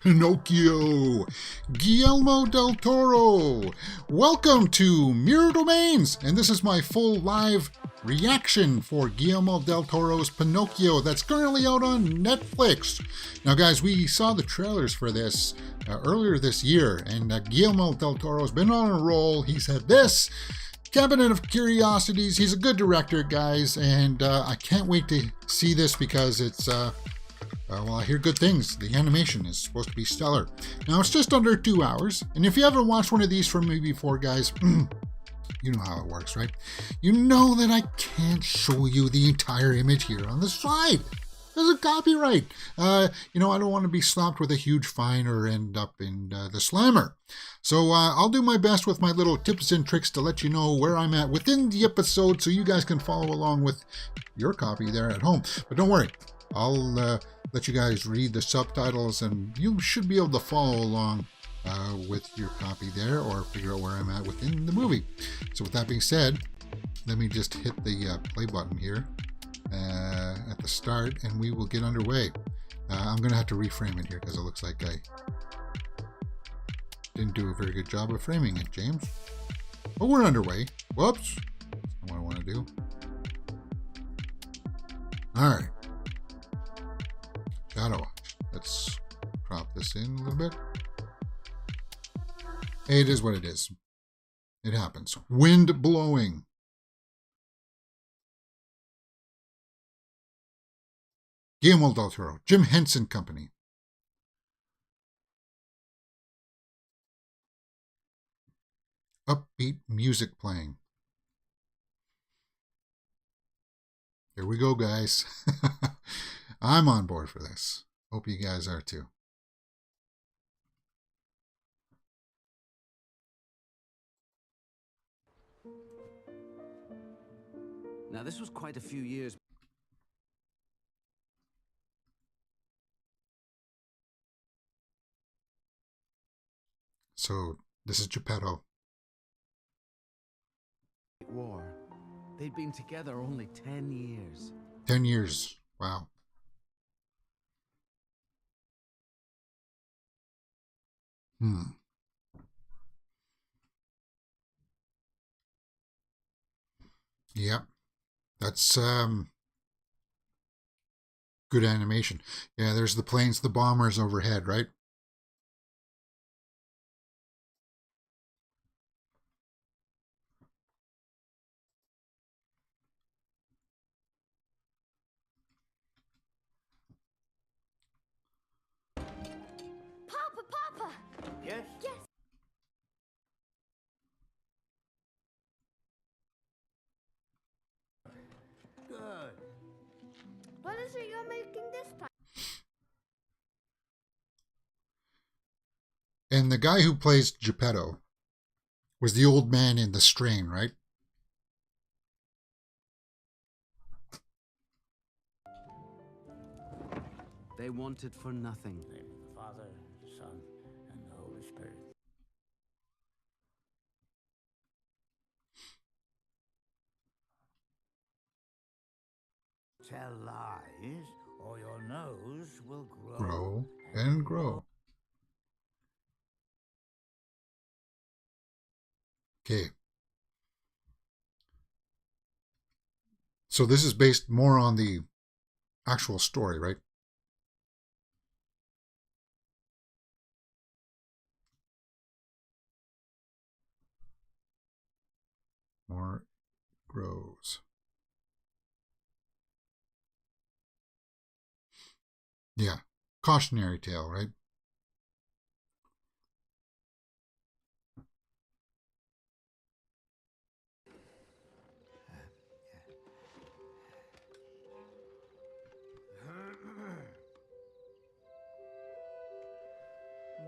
Pinocchio, Guillermo Del Toro. Welcome to Mirror Domains, and this is my full live reaction for Guillermo Del Toro's Pinocchio that's currently out on Netflix. Now guys, we saw the trailers for this earlier this year, and Guillermo Del Toro's been on a roll. He's had this Cabinet of Curiosities. He's a good director, guys, and I can't wait to see this because it's well, I hear good things. The animation is supposed to be stellar. Now, it's just under 2 hours, and if you haven't watched one of these from me before, guys, you know how it works, right? You know that I can't show you the entire image here on the side. There's a copyright. I don't want to be slapped with a huge fine or end up in the slammer. So I'll do my best with my little tips and tricks to let you know where I'm at within the episode so you guys can follow along with your copy there at home. But don't worry, I'll let you guys read the subtitles and you should be able to follow along with your copy there or figure out where I'm at within the movie. So with that being said, let me just hit the play button here at the start and we will get underway. I'm going to have to reframe it here because it looks like I didn't do a very good job of framing it, James. But we're underway. Whoops. That's not what I want to do. Alright. Shadow Watch. Let's crop this in a little bit. It is what it is. It happens. Wind blowing. Guillermo Del Toro, Jim Henson Company. Upbeat music playing. Here we go, guys. I'm on board for this. Hope you guys are too. Now, this was quite a few years. So, this is Geppetto. War. They'd been together only 10 years. 10 years. Wow. Yep. That's good animation. Yeah, there's the planes, the bombers overhead, right? Papa! Yes? Yes. Good. What is it you're making this time? And the guy who plays Geppetto was the old man in The Strain, right? They wanted for nothing. In the name of the Father, the Son, and the Holy Spirit. Tell lies, or your nose will grow. Grow and grow. Okay. So this is based more on the actual story, right? More grows. Yeah. Cautionary tale, right?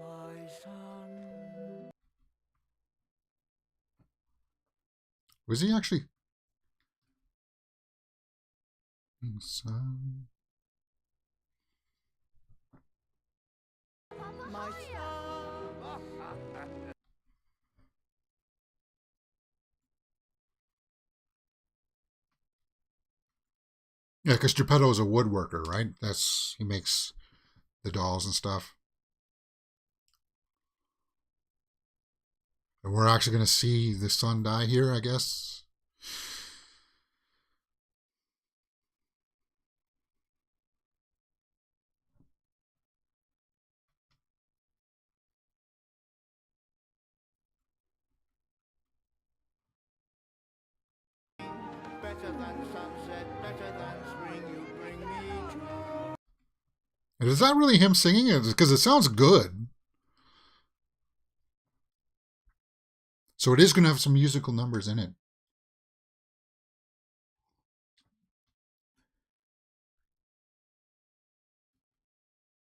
My son. Was he actually? Son. My son. Yeah, because Geppetto is a woodworker, right? He makes the dolls and stuff. And we're actually going to see the son die here, I guess. Better than sunset, better than spring, you bring me joy. And is that really him singing it? Because it sounds good. So it is going to have some musical numbers in it.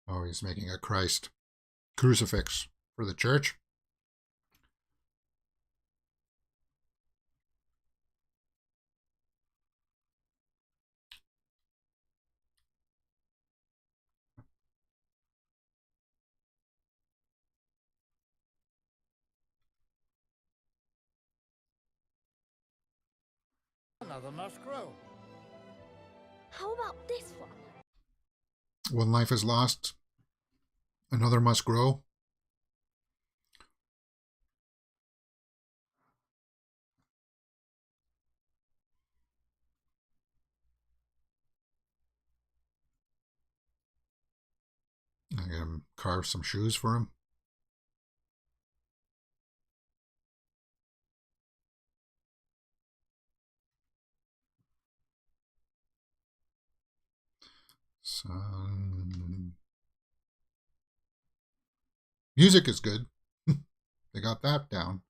Oh, he's making a Christ crucifix for the church. Another must grow. How about this one? One life is lost, another must grow. I gotta carve some shoes for him. Son. Music is good. They got that down.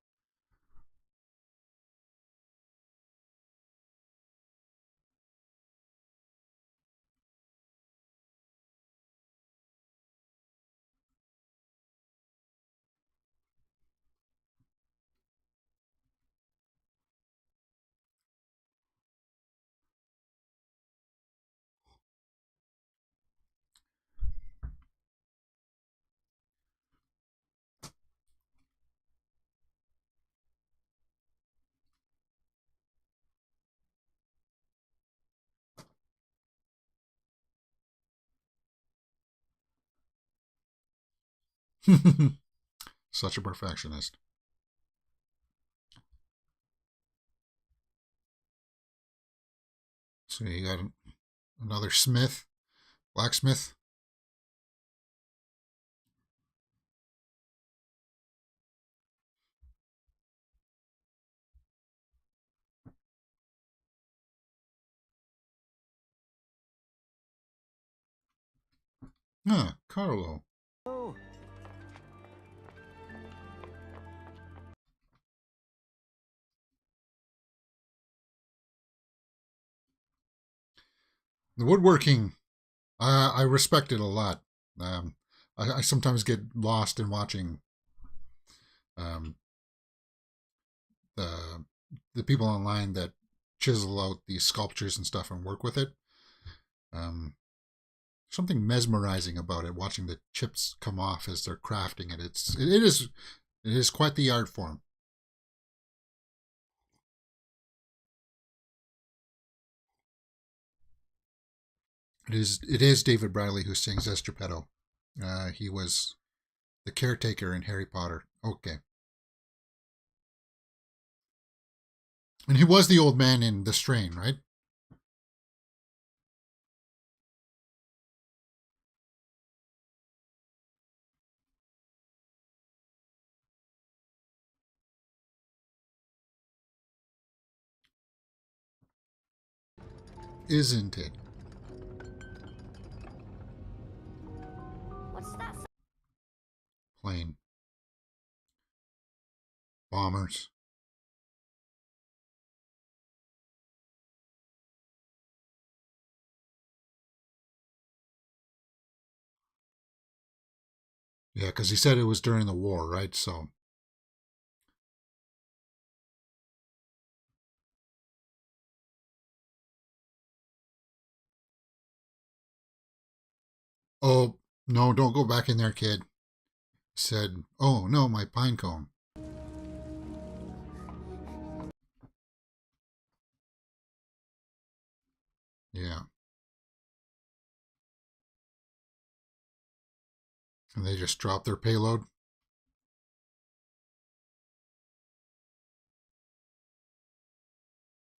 Such a perfectionist. So you got another smith, blacksmith. Ah, Carlo. Oh, The woodworking, I respect it a lot. Um, I sometimes get lost in watching um, the people online that chisel out these sculptures and stuff and work with it. Um, Something mesmerizing about it, watching the chips come off as they're crafting it. It is quite the art form. It is David Bradley who sings as Geppetto. He was the caretaker in Harry Potter. Okay. And he was the old man in The Strain, right? Isn't it? What's that? Plane. Bombers. Yeah, because he said it was during the war, right? So, oh, no, don't go back in there, kid. Said, oh, no, my pine cone. Yeah. And they just dropped their payload.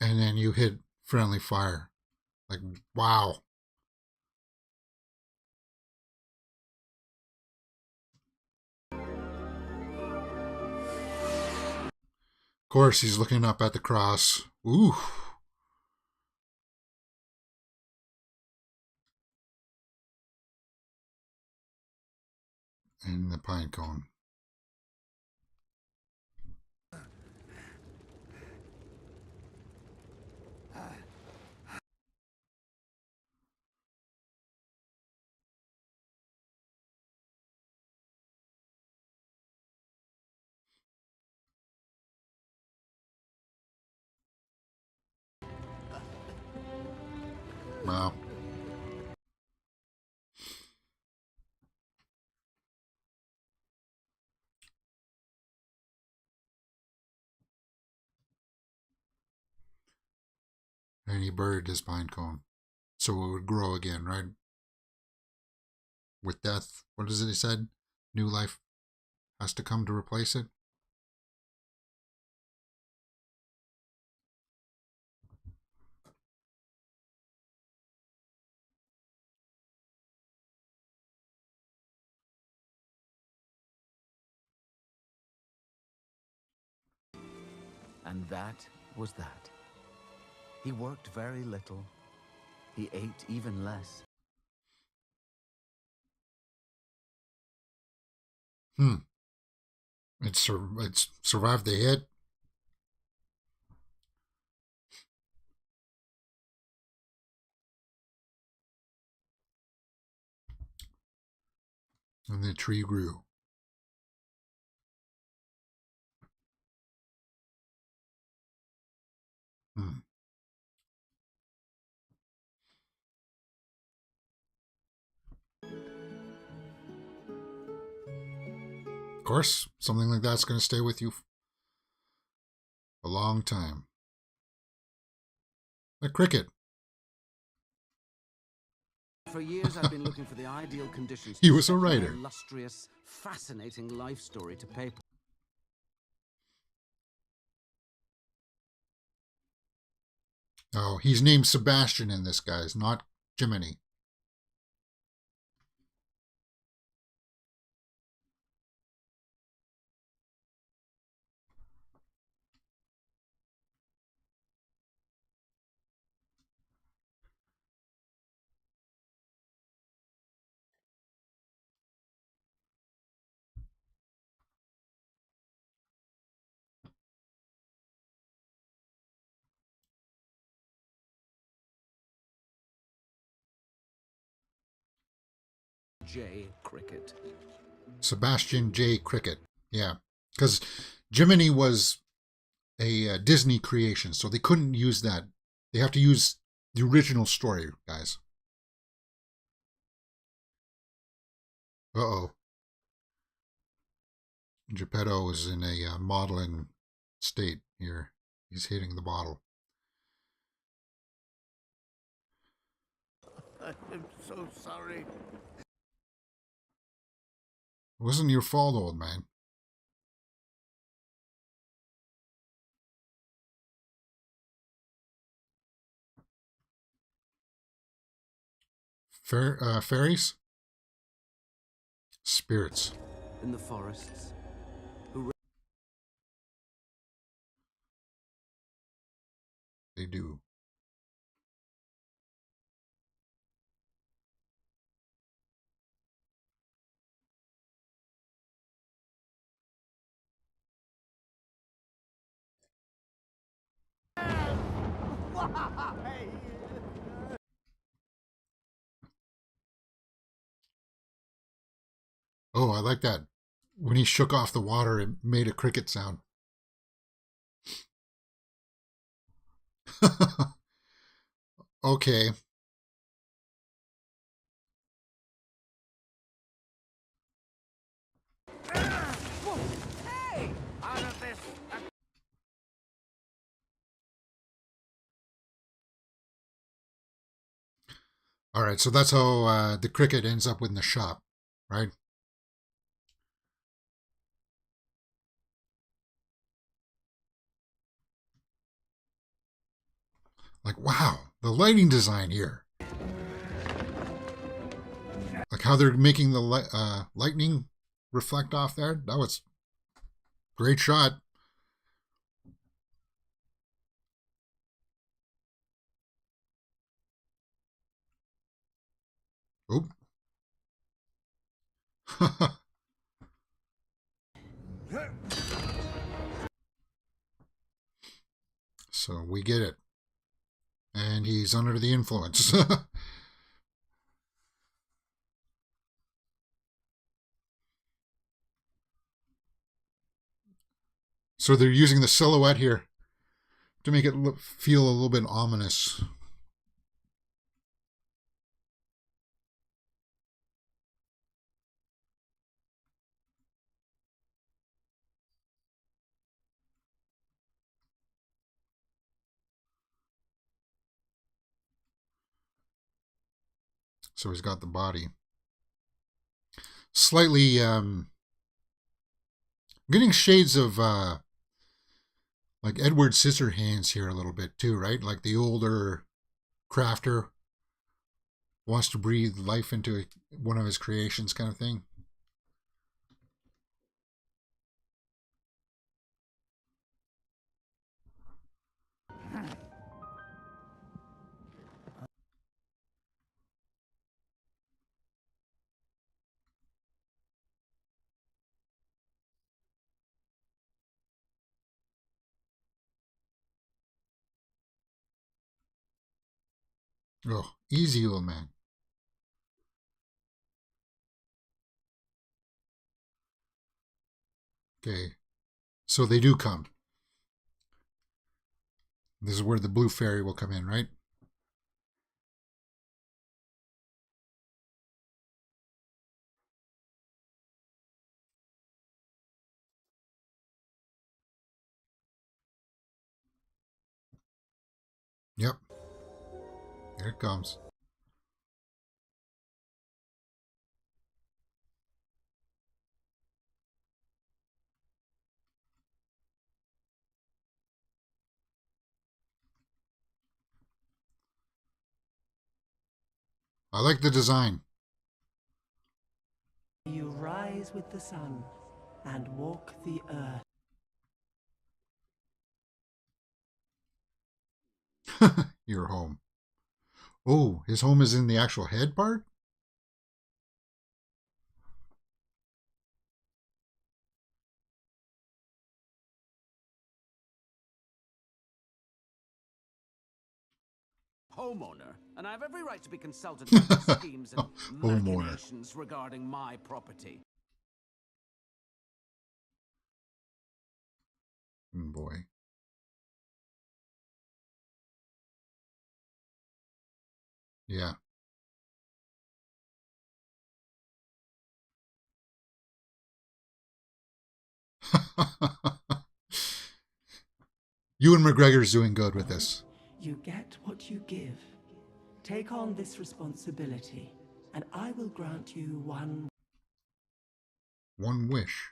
and then you hit friendly fire. Like, wow. Of course, he's looking up at the cross. Ooh. And the pine cone. Wow. And he buried his pine cone. So it would grow again, right? With death. What is it he said? New life has to come to replace it. And that was that. He worked very little. He ate even less. It's survived the hit. And the tree grew. Hmm. Of course, something like that's going to stay with you a long time. A cricket. For years, I've been looking for the ideal conditions He to was a set my writer. illustrious, fascinating life story to paper. Oh, he's named Sebastian in this, guys, not Jiminy. J. Cricket. Sebastian J. Cricket. Yeah, because Jiminy was a Disney creation, so they couldn't use that. They have to use the original story, guys. Uh-oh. Geppetto is in a modeling state here. He's hitting the bottle. I am so sorry. It wasn't your fault, old man. Fairies? Spirits. In the forests. They do. Oh, I like that. When he shook off the water, it made a cricket sound. Okay. Hey! Out of this! All right, so that's how the cricket ends up in the shop, right? Like, wow, the lighting design here. Like how they're making the lightning reflect off there. That was a great shot. Oop. So we get it. And he's under the influence. So they're using the silhouette here to make it feel a little bit ominous. So he's got the body. Slightly getting shades of like Edward Scissorhands here a little bit too, right? Like the older crafter wants to breathe life into one of his creations kind of thing. Oh, easy, little man. Okay, so they do come. This is where the blue fairy will come in, right? Yep, here it comes. I like the design. You rise with the sun and walk the earth. Your home. Oh, his home is in the actual head part? Homeowner, and I have every right to be consulted about the schemes and Homeowner. machinations regarding my property. Boy. Yeah. Ewan McGregor's doing good with this. You get what you give. Take on this responsibility, and I will grant you one. One wish.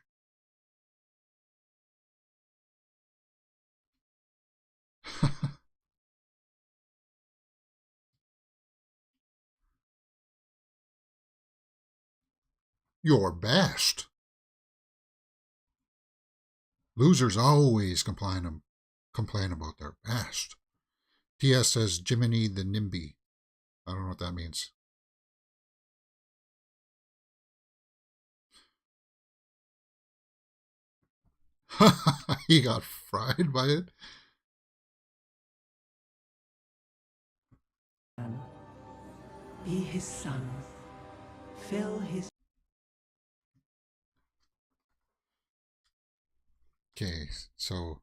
Your best. Losers always complain about their best. T.S. says Jiminy the NIMBY. I don't know what that means. He got fried by it. Be his son. Fill his. Okay, so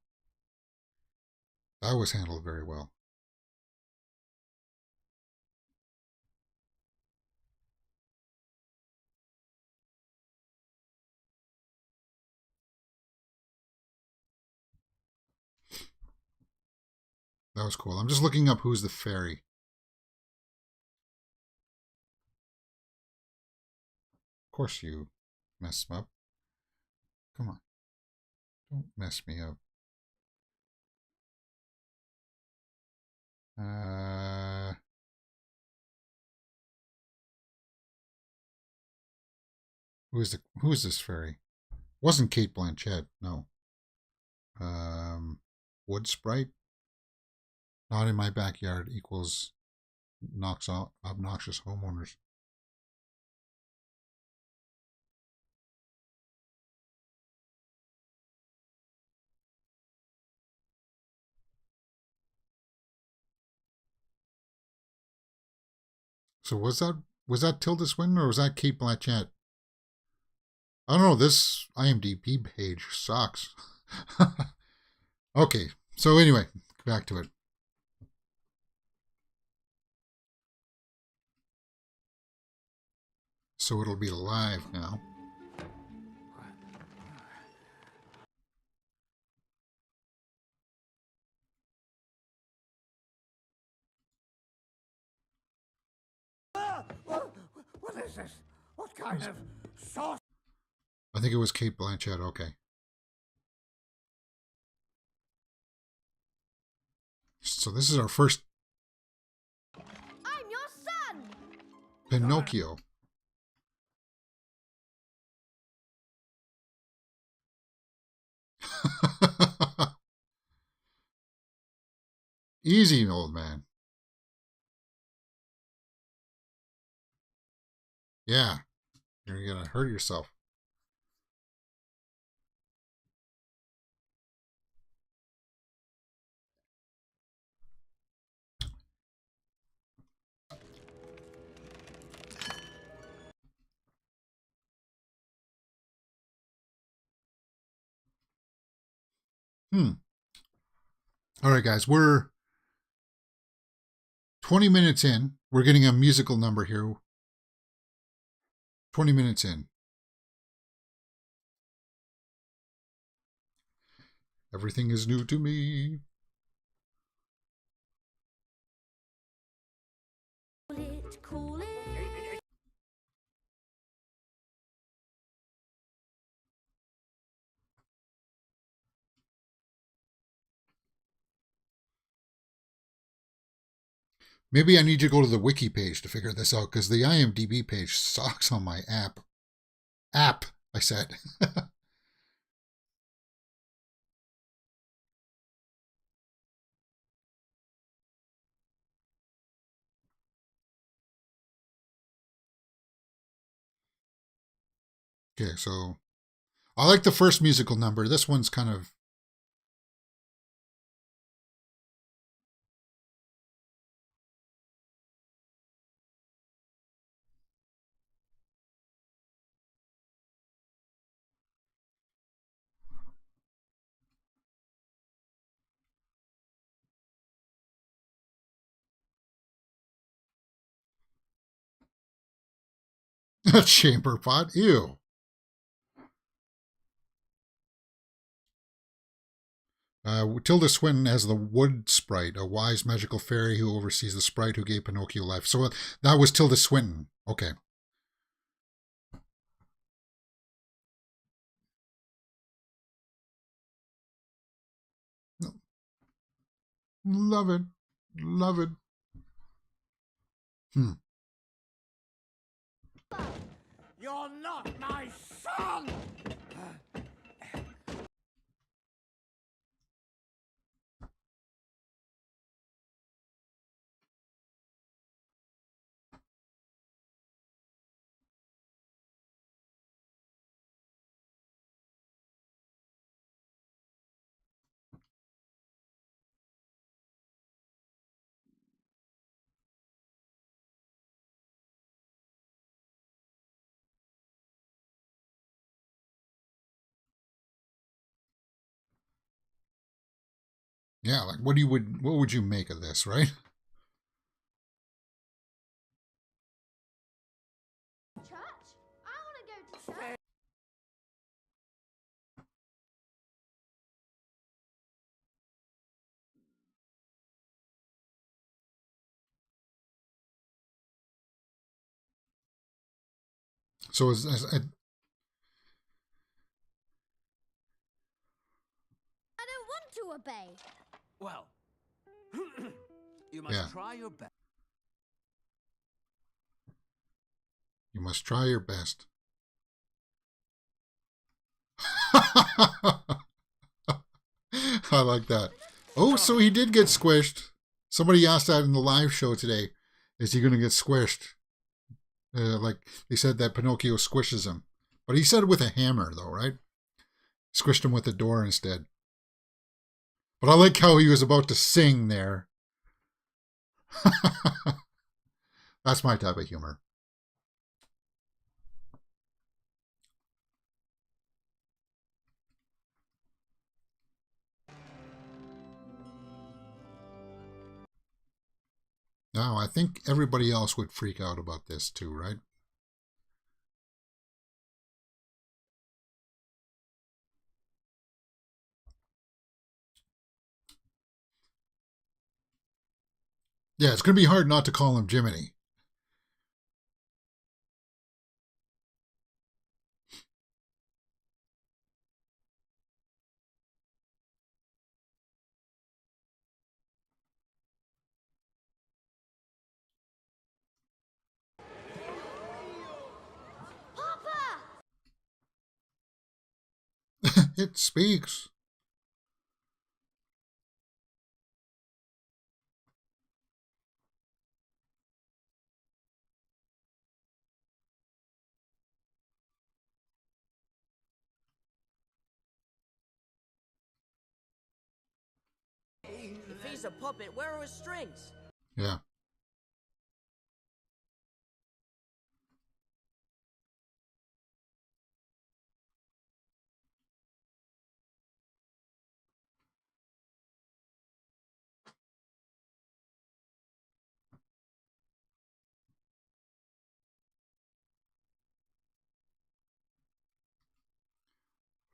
that was handled very well. That was cool. I'm just looking up who's the fairy. Of course you messed up. Come on. Don't mess me up. Uh, who is this fairy? Wasn't Kate Blanchett? No. Wood sprite. Not in my backyard equals knocks out obnoxious homeowners. So was that Tilda Swinton or was that Kate Blanchett? I don't know. This IMDb page sucks. Okay, so anyway, back to it. So it'll be live now. What is this? What kind of sauce? I think it was Kate Blanchett. Okay. So this is our first I'm your son! Pinocchio. Easy, old man. Yeah, you're gonna hurt yourself. All right, guys, we're 20 minutes in. We're getting a musical number here. 20 minutes in. Everything is new to me. Cool it. Maybe I need to go to the wiki page to figure this out because the IMDb page sucks on my app. I said. Okay, so I like the first musical number. This one's kind of. A chamber pot? Ew. Tilda Swinton as the wood sprite, a wise magical fairy who oversees the sprite who gave Pinocchio life. So that was Tilda Swinton. Okay. Love it. Love it. You're not my son! Yeah, like what would you make of this, right? Church? I want to go to church. So I don't want to obey. Well, You must Yeah. try your best. You must try your best. I like that. Oh, so he did get squished. Somebody asked that in the live show today. Is he going to get squished? Like they said that Pinocchio squishes him. But he said it with a hammer, though, right? Squished him with the door instead. But I like how he was about to sing there. That's my type of humor. Now, I think everybody else would freak out about this too, right? Yeah, it's going to be hard not to call him Jiminy. Papa! It speaks. If he's a puppet, where are his strings? Yeah.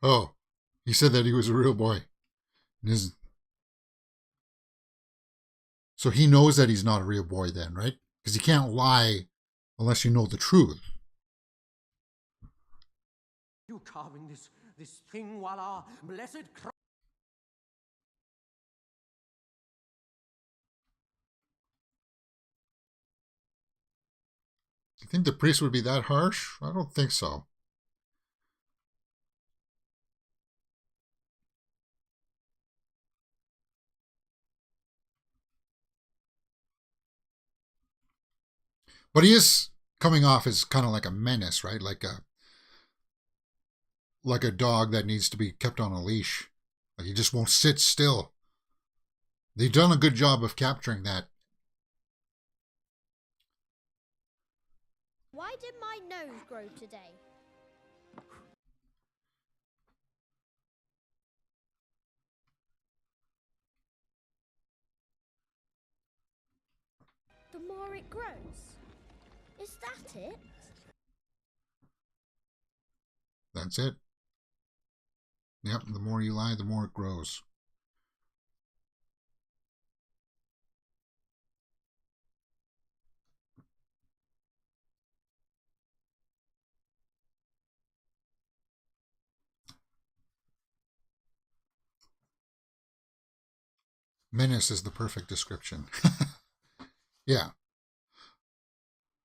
Oh, he said that he was a real boy. So he knows that he's not a real boy then, right? Because you can't lie unless you know the truth. You carving this thing while our blessed You think the priest would be that harsh? I don't think so. But he is coming off as kind of like a menace, right? Like a dog that needs to be kept on a leash. Like he just won't sit still. They've done a good job of capturing that. Why did my nose grow today? The more it grows. Is that it? That's it. Yep, the more you lie, the more it grows. Menace is the perfect description. Yeah.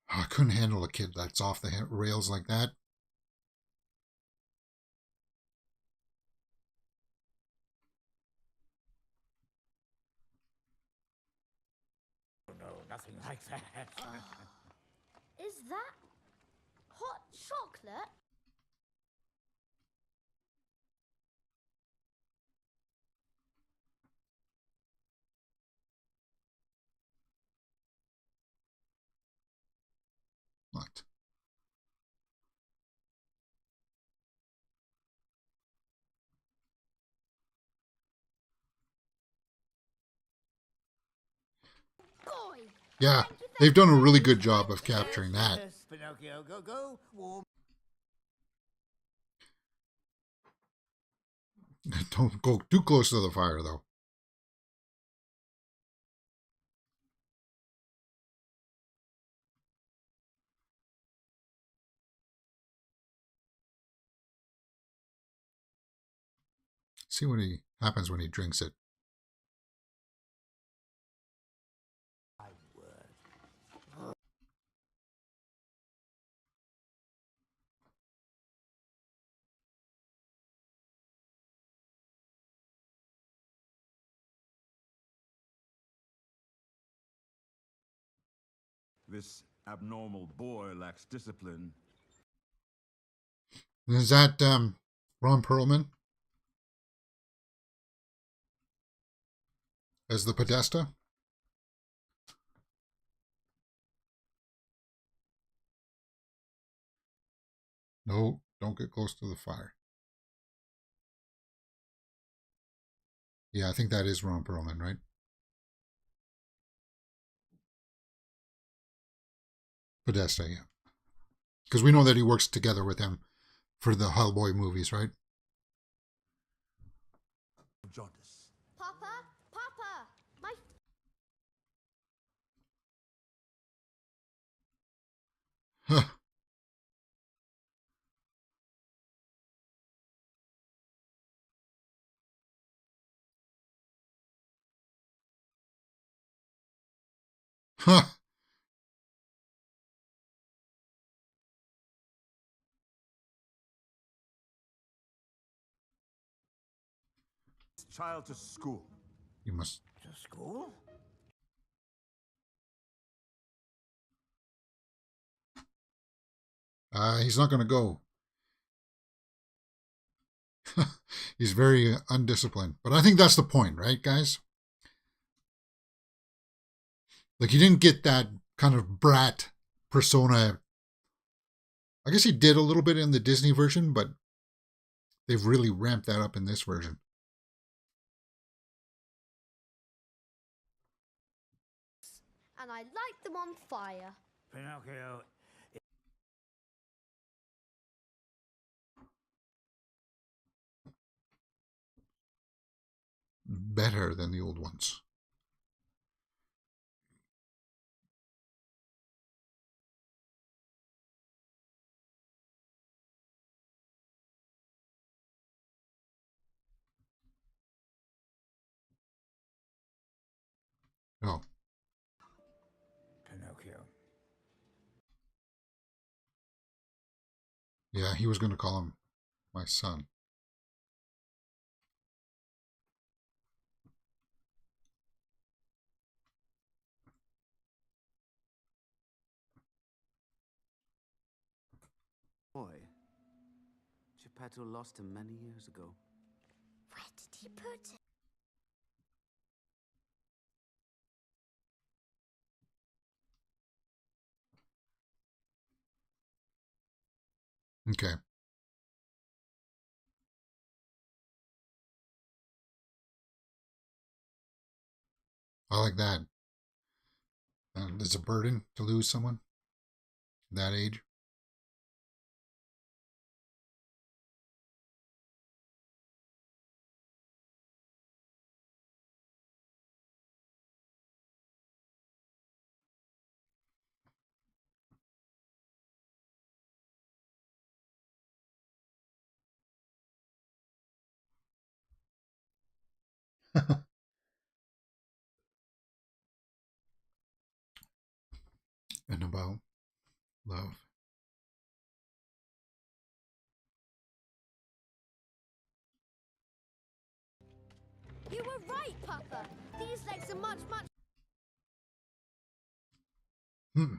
I couldn't handle a kid that's off the rails like that. No, nothing like that. Is that hot chocolate? What? Boy! Yeah, Thank you, they've thank done a you, really thank you, good job of thank you. capturing that. Yes, Pinocchio, go. Warm. Don't go too close to the fire, though. See what happens when he drinks it. This abnormal boy lacks discipline. Is that Ron Perlman as the Podesta? No, don't get close to the fire. Yeah, I think that is Ron Perlman, right? Podesta, yeah. Because we know that he works together with him for the Hellboy movies, right? Jaundice. Papa, Papa, my Huh. Huh. Child to school. You must. To school? He's not going to go. He's very undisciplined. But I think that's the point, right, guys? Like, he didn't get that kind of brat persona. I guess he did a little bit in the Disney version, but they've really ramped that up in this version. and I light them on fire. Pinocchio, Better than the old ones. Oh, Pinocchio. yeah, he was going to call him my son. Boy, Geppetto lost him many years ago. Where did he put it? Okay. I like that. It's a burden to lose someone that age. And about love. You were right, Papa. These legs are much. Hmm.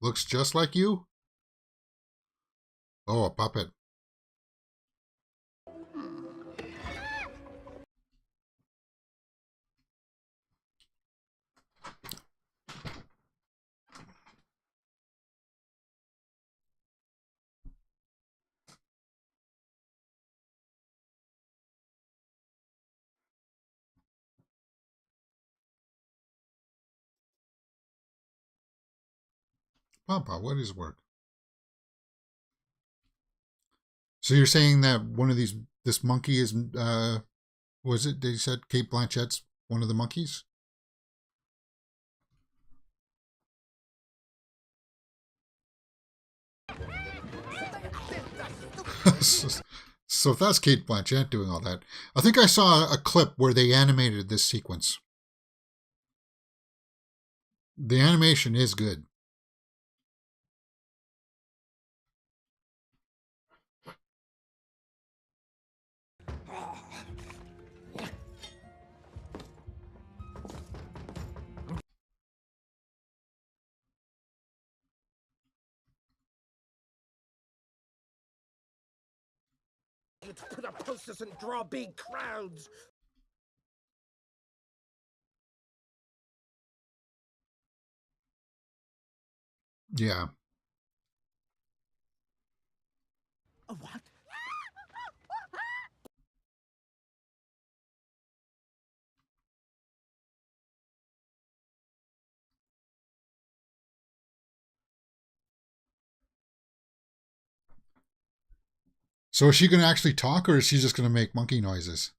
Looks just like you? Oh, a puppet. Papa, what is work? So you're saying that one of this monkey is, was it, they said Kate Blanchett's one of the monkeys? So if that's Kate Blanchett doing all that, I think I saw a clip where they animated this sequence. The animation is good. To put up posters and draw big crowds. Yeah. A what? So is she going to actually talk, or is she just going to make monkey noises?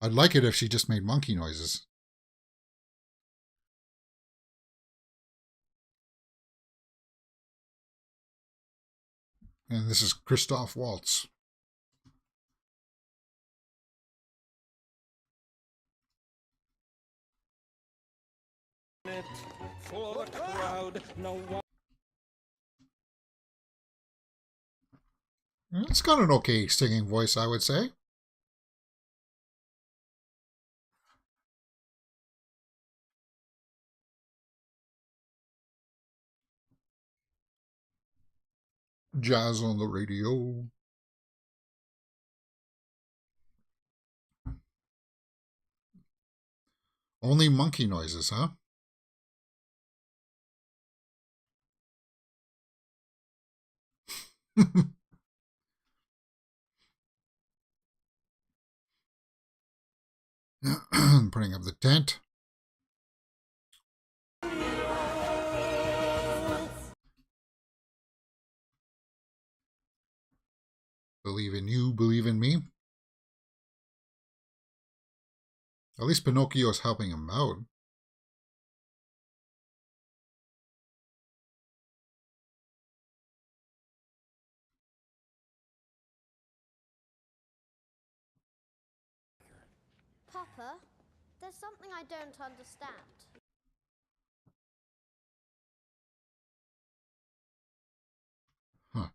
I'd like it if she just made monkey noises. And this is Christoph Waltz. For the crowd, no one. It's got an okay singing voice, I would say. Jazz on the radio. Only monkey noises, huh? Putting up the tent. Believe in you, believe in me. At least Pinocchio's helping him out. Papa, there's something I don't understand. Huh.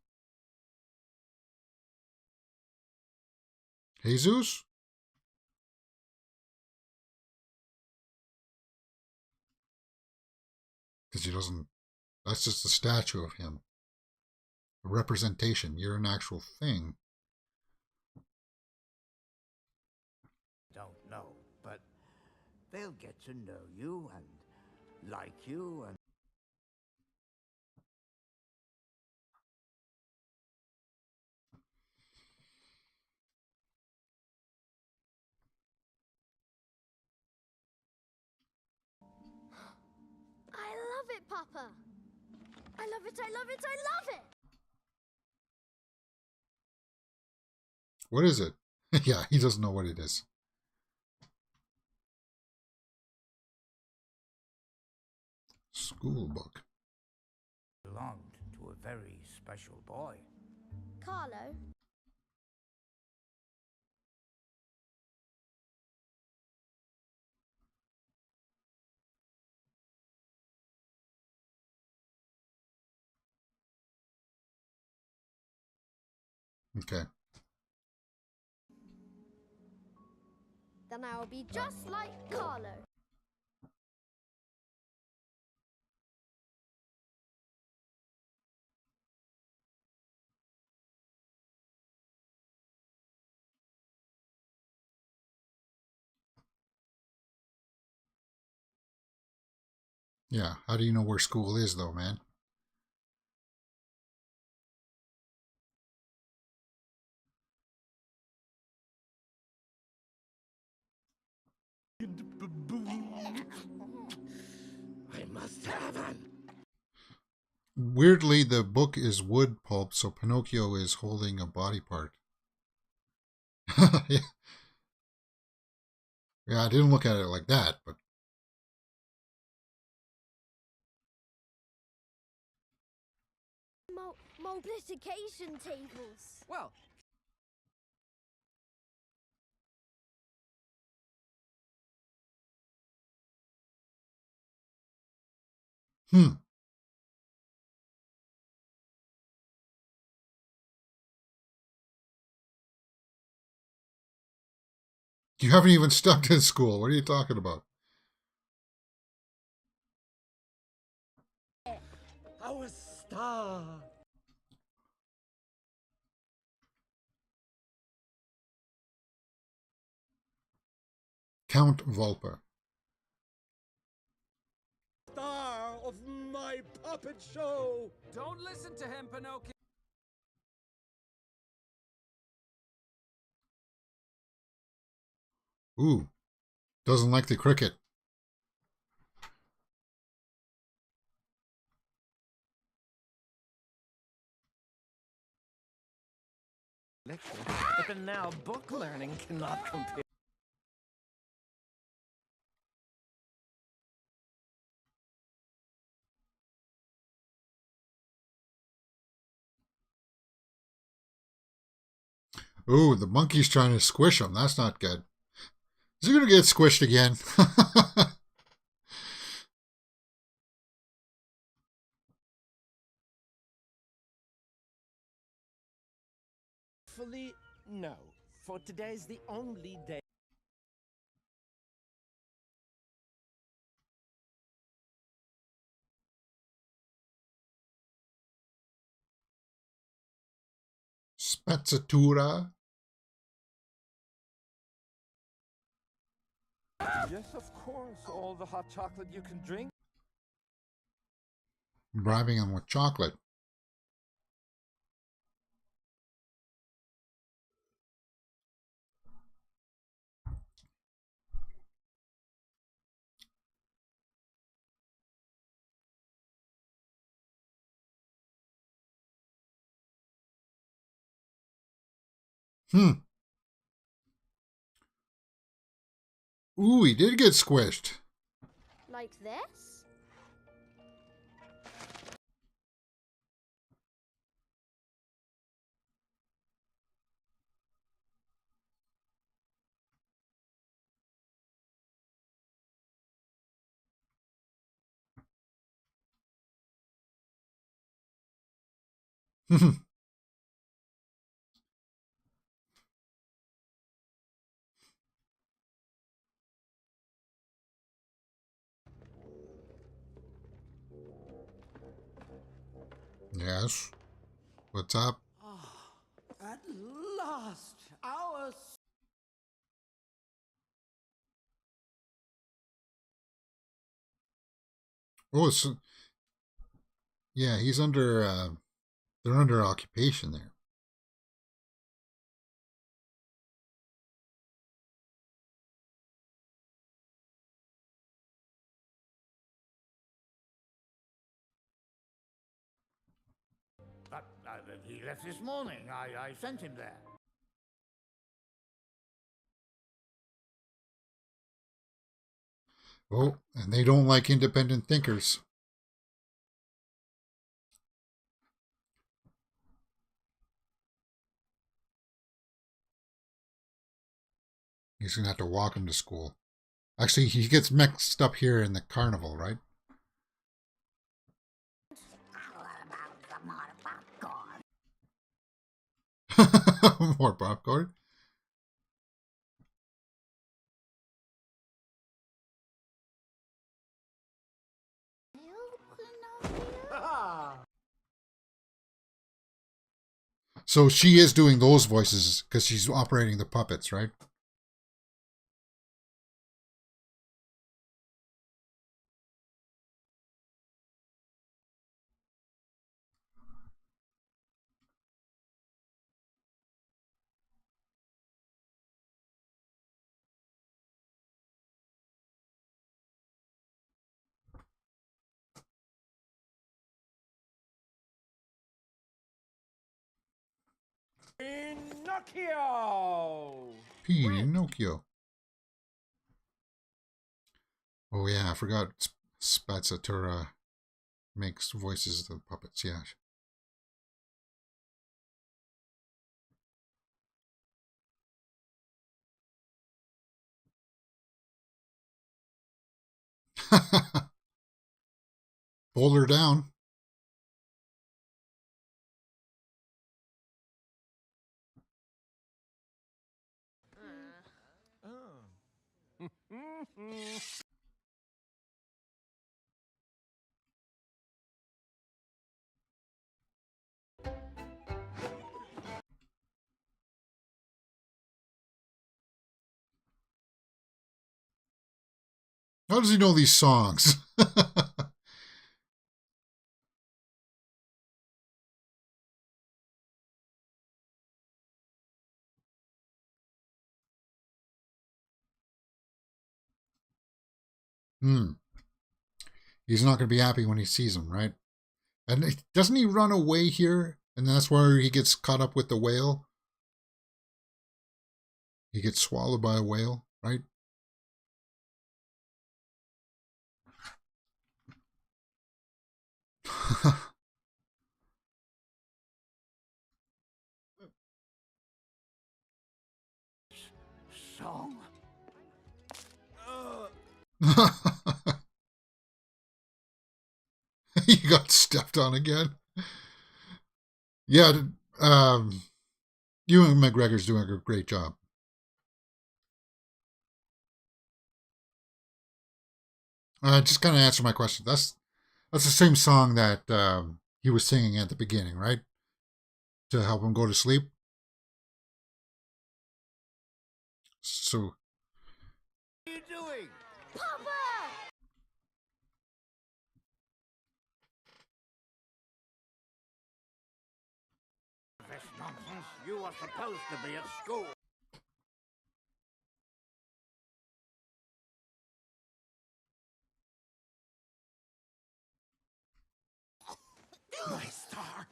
Jesus? Because he doesn't... That's just a statue of him. A representation. You're an actual thing. Don't know, but they'll get to know you and like you and... I love it, Papa. I love it, I love it, I love it! What is it? Yeah, he doesn't know what it is. School book. belonged to a very special boy. Carlo, Okay. then I will be just like Carlo. Yeah, how do you know where school is, though, man? I must have him. Weirdly, the book is wood pulp, so Pinocchio is holding a body part. Yeah. Yeah, I didn't look at it like that, but Multiplication tables. Well, Hmm. You haven't even stuck in school. What are you talking about? Our star. Count Volpa. Star of my puppet show. Don't listen to him, Pinocchio. Ooh, doesn't like the cricket. But now book learning cannot compare. Ooh, the monkey's trying to squish him. That's not good. Is he going to get squished again? Fully, no. For today's the only day. Spezzatura. Yes, of course. All the hot chocolate you can drink. Bribing him with chocolate. Hmm. Ooh, he did get squished. Like this? Yes. What's up? At last, our Oh, so, yeah, he's under, they're under occupation there. But he left this morning. I sent him there. Oh, and they don't like independent thinkers. He's going to have to walk him to school. Actually, he gets mixed up here in the carnival, right? More popcorn. So she is doing those voices because she's operating the puppets, right? Pinocchio. Pinocchio. Oh yeah, I forgot Spazzatura makes voices of the puppets, yeah. Pulled her down. How does he know these songs? He's not going to be happy when he sees him, right? And doesn't he run away here? And that's where he gets caught up with the whale. He gets swallowed by a whale, right? Song. He got stepped on again. Yeah, Ewan McGregor's doing a great job. Just kind of answer my question. That's the same song that he was singing at the beginning, right? To help him go to sleep. So. What are you doing? Papa! This nonsense. You are supposed to be at school. My star.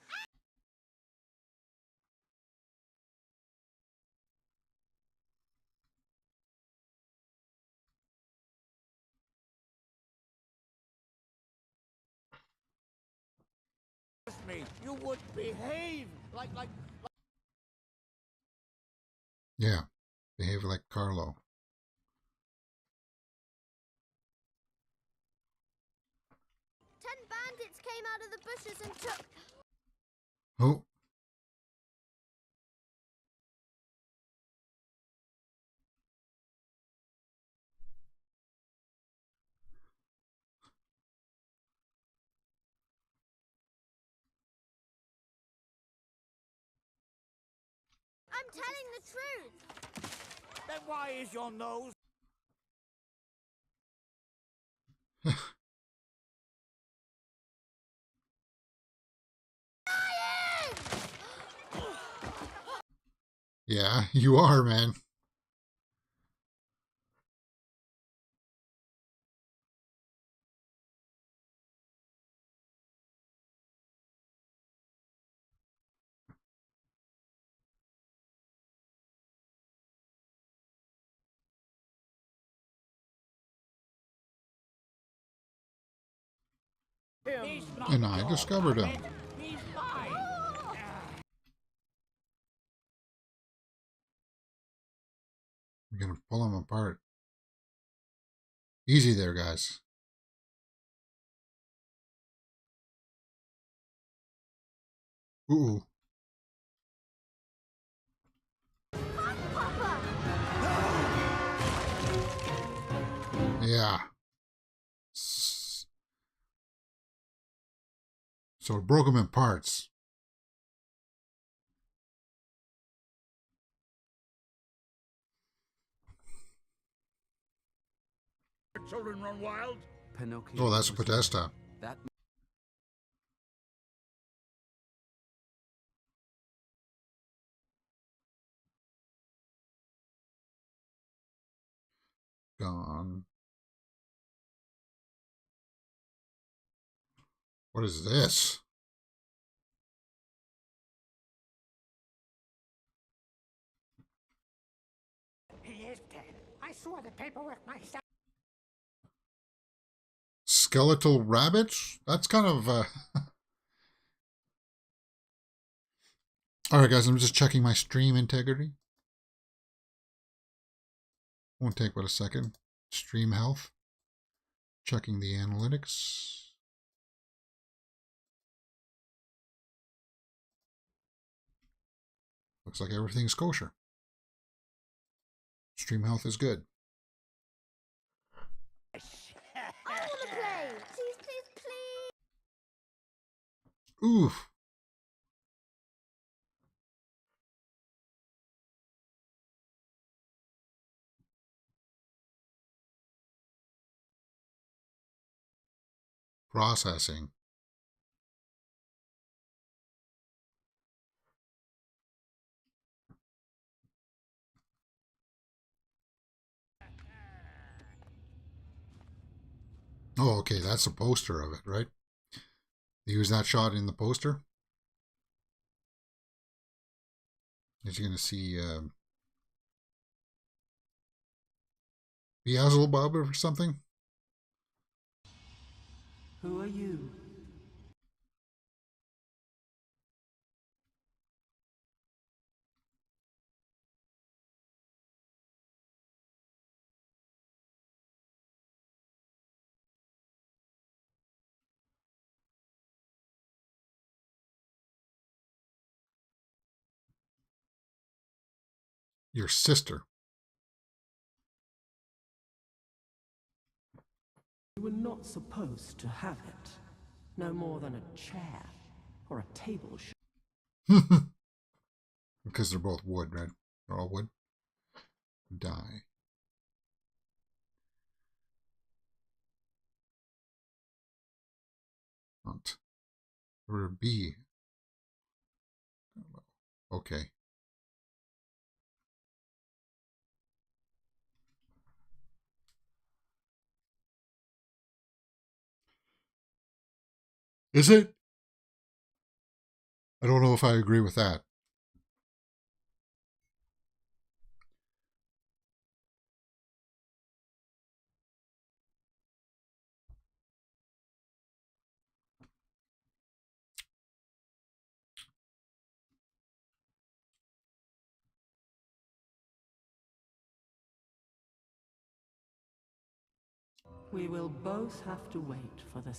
Me, you would behave like. Yeah, behave like Carlo. Bandits came out of the bushes and took... Oh. I'm telling the truth. Then why is your nose? Yeah, you are, man. And I discovered him. He's mine. We're going to pull him apart. Easy there, guys. Ooh. Papa! Yeah. So it broke him in parts. Children run wild. Pinocchio Oh, that's a was Podesta. that Gone. What is this? He is dead. I saw the paperwork myself. Skeletal rabbits? That's kind of... Alright, guys, I'm just checking my stream integrity. Won't take but a second. Stream health. Checking the analytics. Looks like everything's kosher. Stream health is good. I want to play. Please, please, please. Oof. Processing. Oh, okay, that's a poster of it, right? They use that shot in the poster. As you're going to see Beelzebub or something. Who are you? Your sister. You were not supposed to have it. No more than a chair or a table. Because they're both wood, right? They're all wood. Die. Hunt. Or B. Okay. Is it? I don't know if I agree with that. We will both have to wait for the...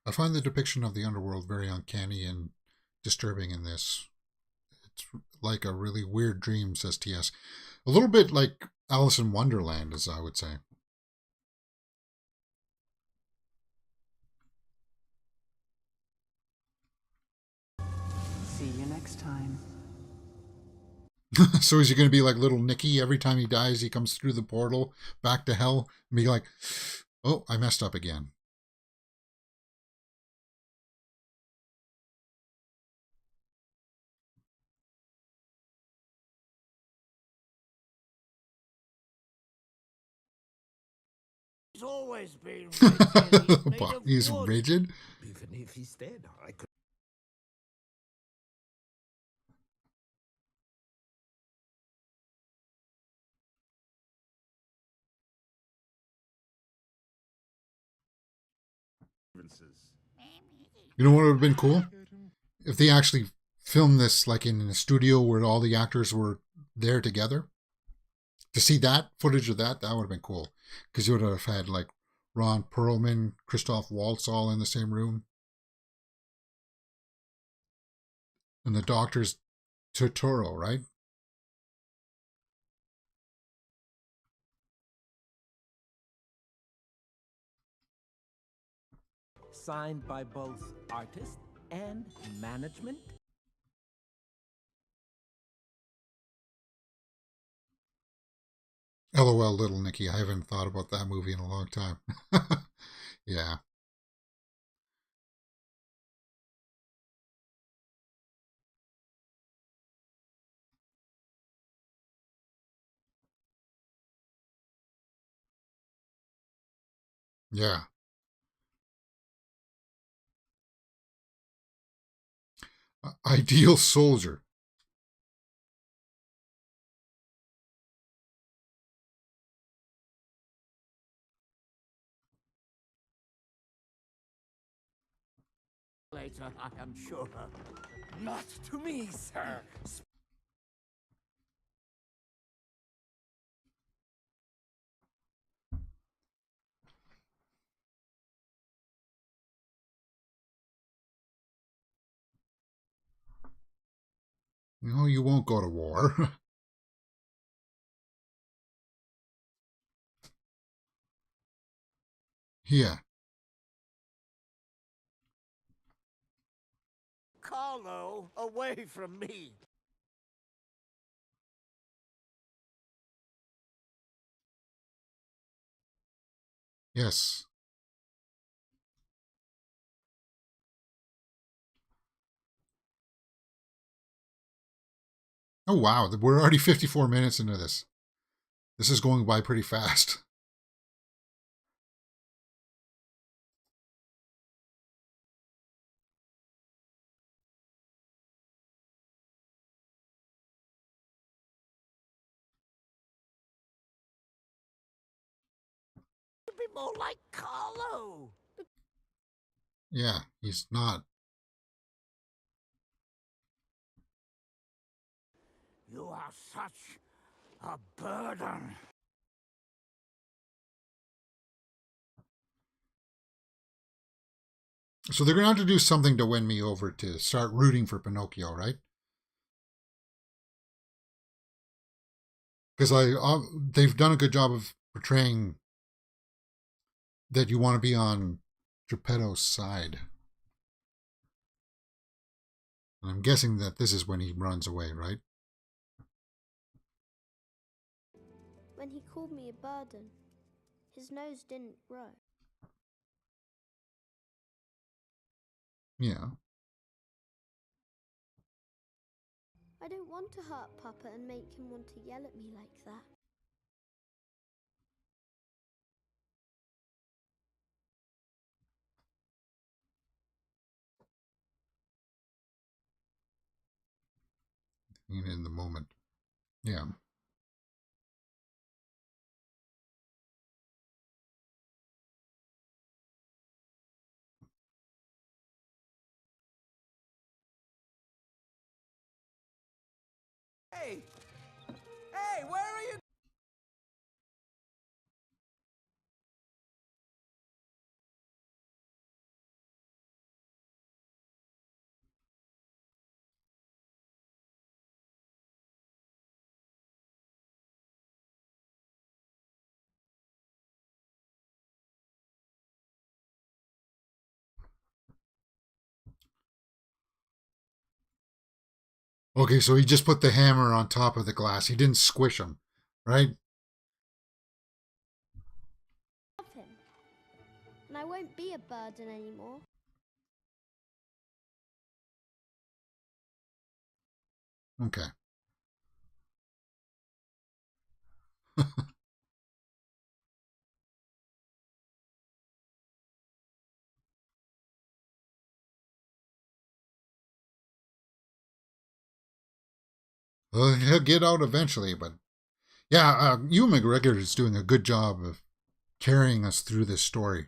I find the depiction of the underworld very uncanny and disturbing in this. It's like a really weird dream, says TS. A little bit like Alice in Wonderland, as I would say. See you next time. So is he going to be like little Nicky? Every time he dies, he comes through the portal back to hell and be like, oh, I messed up again. He's always been rigid. He's made of He's wood. rigid? Even if he's dead, I could. You know what would have been cool? If they actually filmed this like in a studio where all the actors were there together. To see that footage of that, that would have been cool. Because you would have had like Ron Perlman, Christoph Waltz all in the same room. And the doctor's Totoro, right? Signed by both artist and management. LOL, little Nicky. I haven't thought about that movie in a long time. Yeah. Yeah. Ideal soldier. Later, I am sure. Not to me, sir. No, you won't go to war. Yeah. Carlo, away from me. Yes. Oh, wow. We're already 54 minutes into this. This is going by pretty fast. You'd be more like Carlo. Yeah, he's not. You are such a burden. So they're going to have to do something to win me over to start rooting for Pinocchio, right? Because they've done a good job of portraying that you want to be on Geppetto's side. And I'm guessing that this is when he runs away, right? When he called me a burden, his nose didn't grow. Yeah. I don't want to hurt Papa and make him want to yell at me like that. In the moment. Yeah. Hey! Hey, where are you? Okay, so he just put the hammer on top of the glass. He didn't squish him, right? I love him, and I won't be a burden anymore. Okay. Well, he'll get out eventually, but yeah, Ewan McGregor is doing a good job of carrying us through this story.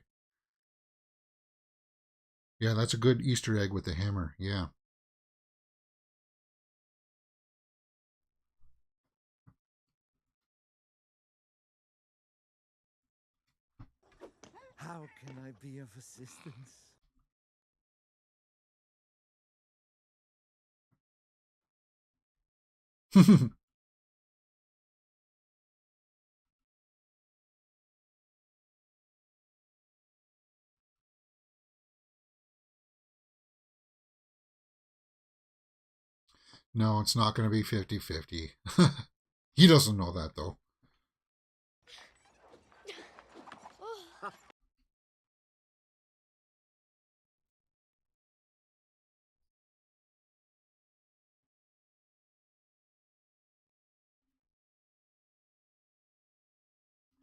Yeah, that's a good Easter egg with the hammer. Yeah. How can I be of assistance? No, it's not going to be 50-50. He doesn't know that, though.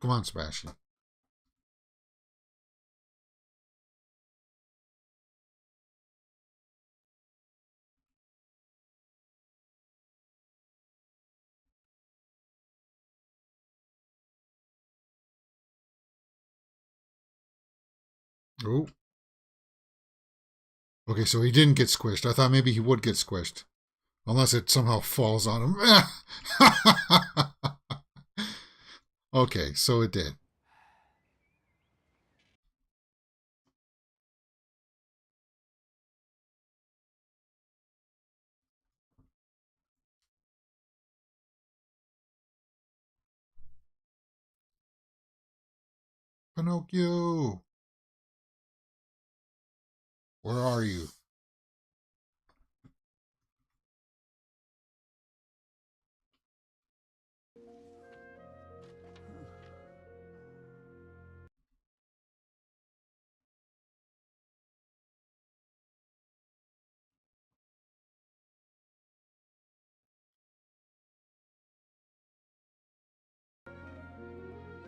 Come on, Sebastian. Oh. Okay, so he didn't get squished. I thought maybe he would get squished. Unless it somehow falls on him. Okay, so it did. Pinocchio! Where are you?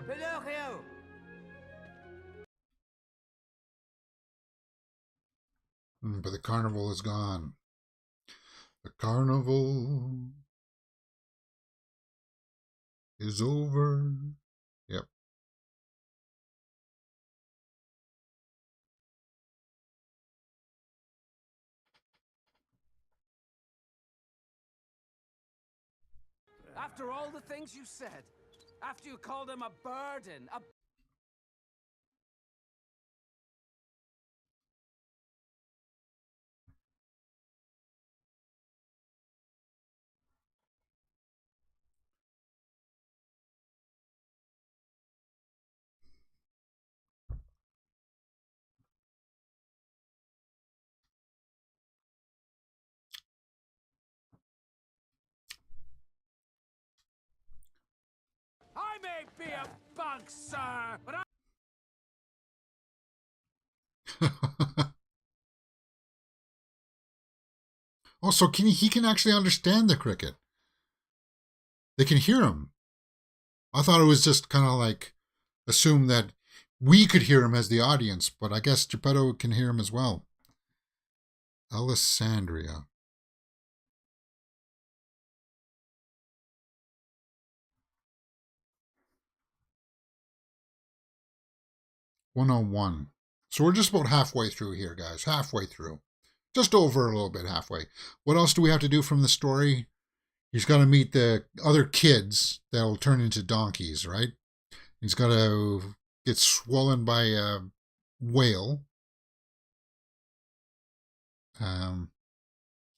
Pinocchio! But the carnival is gone. The carnival is over. Yep. After all the things you said, after you called him a burden, a... I may be a bug, sir, but I... Oh, so he can actually understand the cricket. They can hear him. I thought it was just kind of like assume that we could hear him as the audience, but I guess Geppetto can hear him as well. Alessandria. "101." So we're just about halfway through here, guys. Halfway through. Just over a little bit halfway. What else do we have to do from the story? He's got to meet the other kids that'll turn into donkeys, right? He's got to get swollen by a whale. Then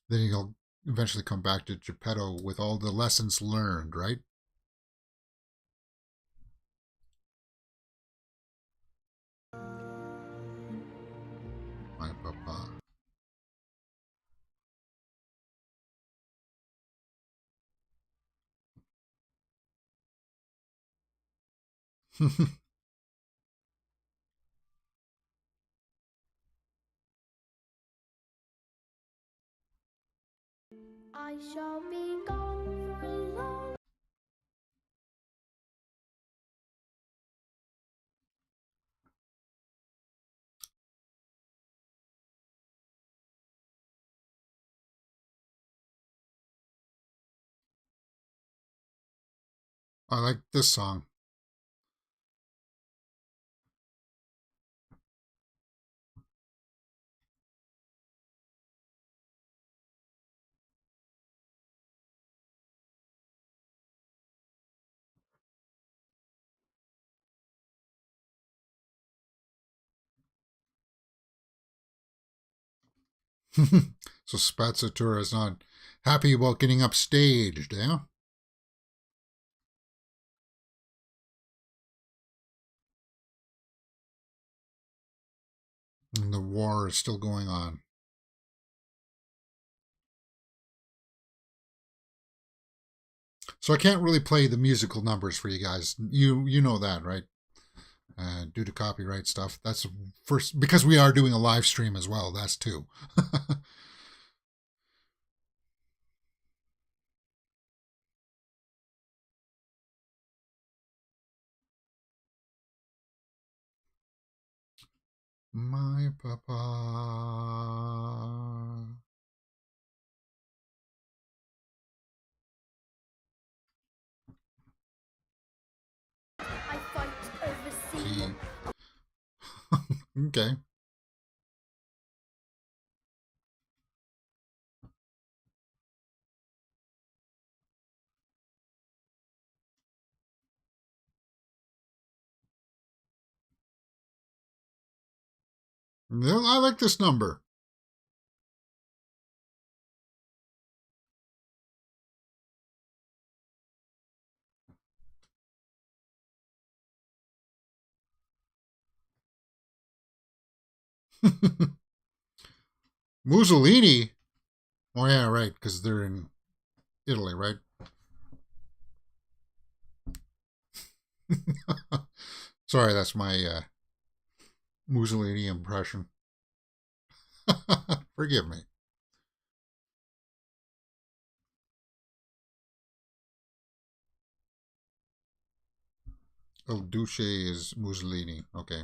he'll eventually come back to Geppetto with all the lessons learned, right? My papa. I shall be gone for a long... I like this song. So Spazzatura is not happy about getting upstaged, yeah? And the war is still going on. So I can't really play the musical numbers for you guys. You know that, right? Due to copyright stuff. That's first because we are doing a live stream as well. That's two. My papa. I fight overseas. Okay. Yeah, I like this number. Mussolini? Oh, yeah, right, because they're in Italy, right? Sorry, that's my Mussolini impression. Forgive me. El Duce is Mussolini. Okay.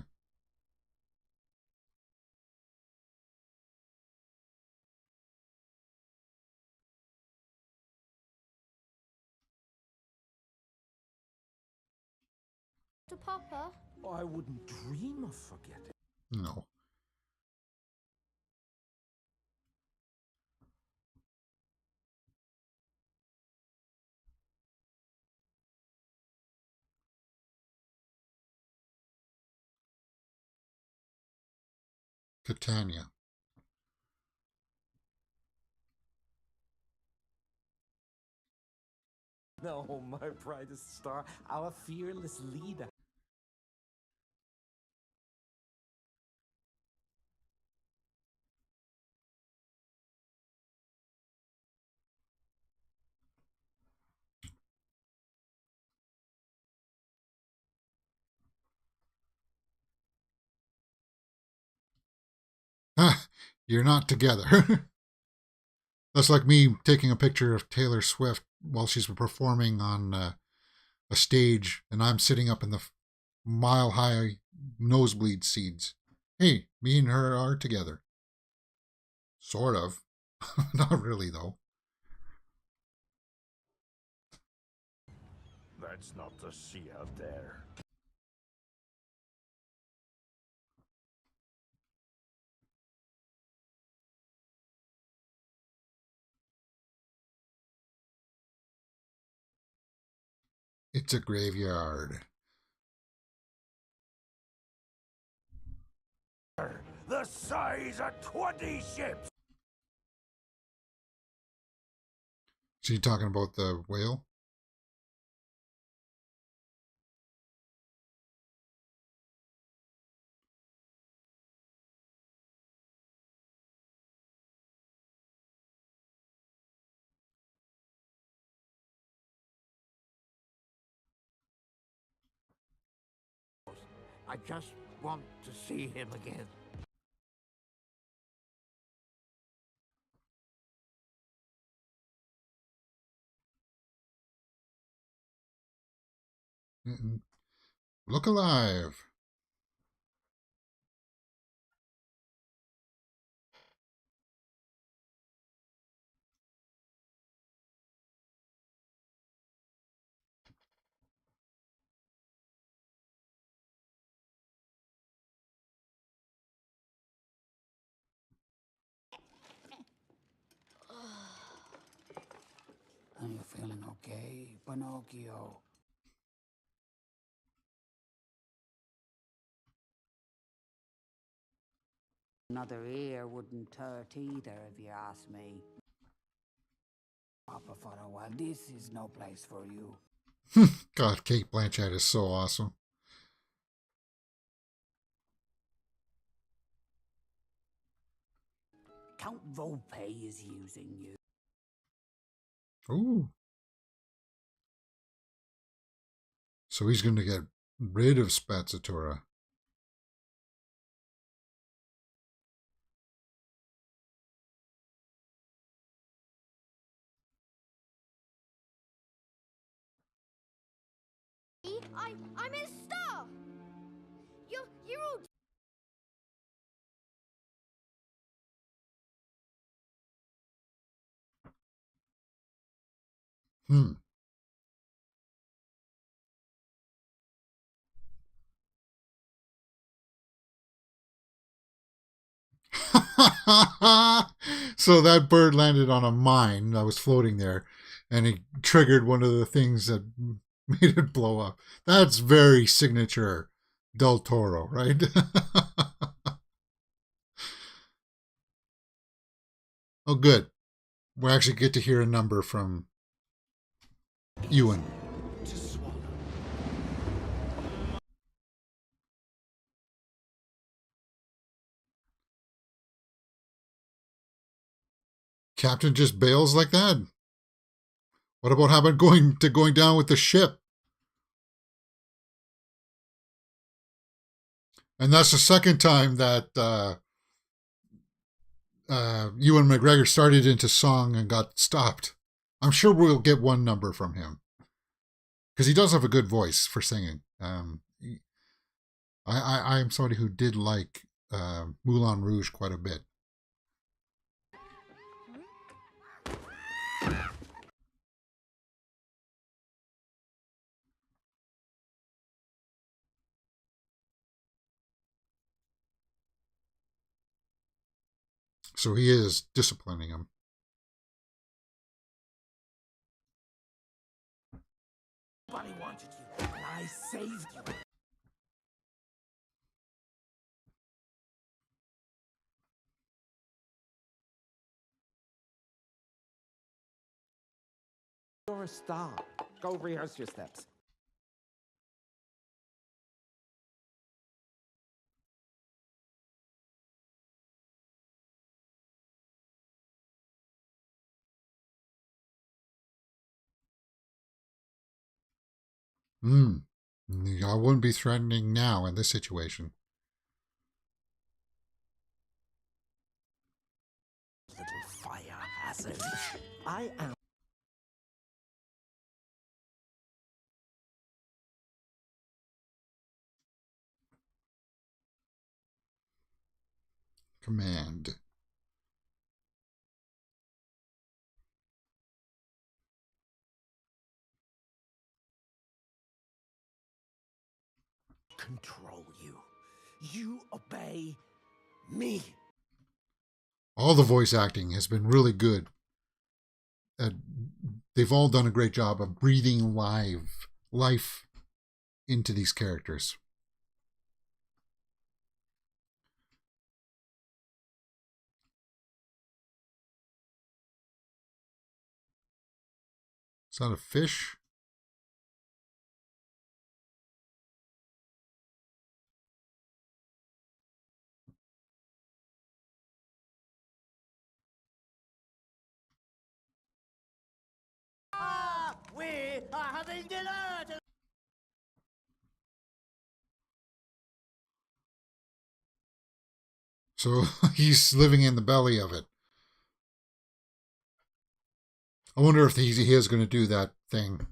To Papa? Oh, I wouldn't dream of forgetting. No. Catania. No, my brightest star, our fearless leader. Ah, you're not together. That's like me taking a picture of Taylor Swift while she's performing on a stage, and I'm sitting up in the mile-high nosebleed seats. Hey, me and her are together. Sort of. Not really, though. That's not the sea out there. It's a graveyard. The size of 20 ships! So you talking about the whale? I just want to see him again. Look alive. Are you feeling okay, Pinocchio? Another ear wouldn't hurt either, if you ask me. Papa, for a while, this is no place for you. God, Kate Blanchett is so awesome. Count Volpe is using you. Ooh. So he's going to get rid of Spazzatura. I'm his star! You're all... Hmm. So that bird landed on a mine that was floating there, and it triggered one of the things that made it blow up. That's very signature Del Toro, right? Oh, good. We actually get to hear a number from Ewan. captain just bails like that? What about how about going down with the ship? And that's the second time that Ewan McGregor started into song and got stopped. I'm sure we'll get one number from him because he does have a good voice for singing. I'm somebody who did like Moulin Rouge quite a bit. So he is disciplining him. Nobody wanted you, and I saved you. You're a star. Go rehearse your steps. I wouldn't be threatening now in this situation. Little fire hazard. I am. Command. Control you. You obey me. All the voice acting has been really good. They've all done a great job of breathing life into these characters. Is that a fish? We are having dinner! So he's living in the belly of it. I wonder if he is going to do that thing.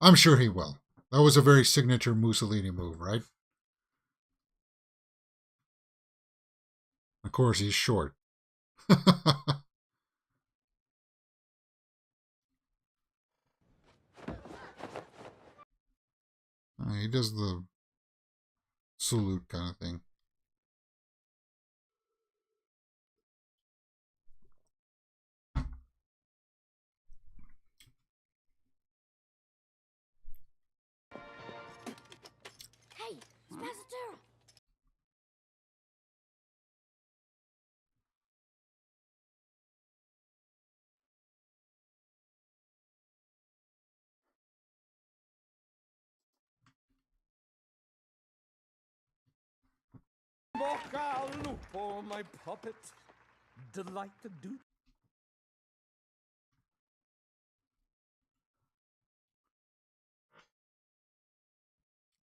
I'm sure he will. That was a very signature Mussolini move, right? Of course, he's short. He does the salute kind of thing. Hey, Spazzatura! Bocca al lupo, my puppet. Delight to do.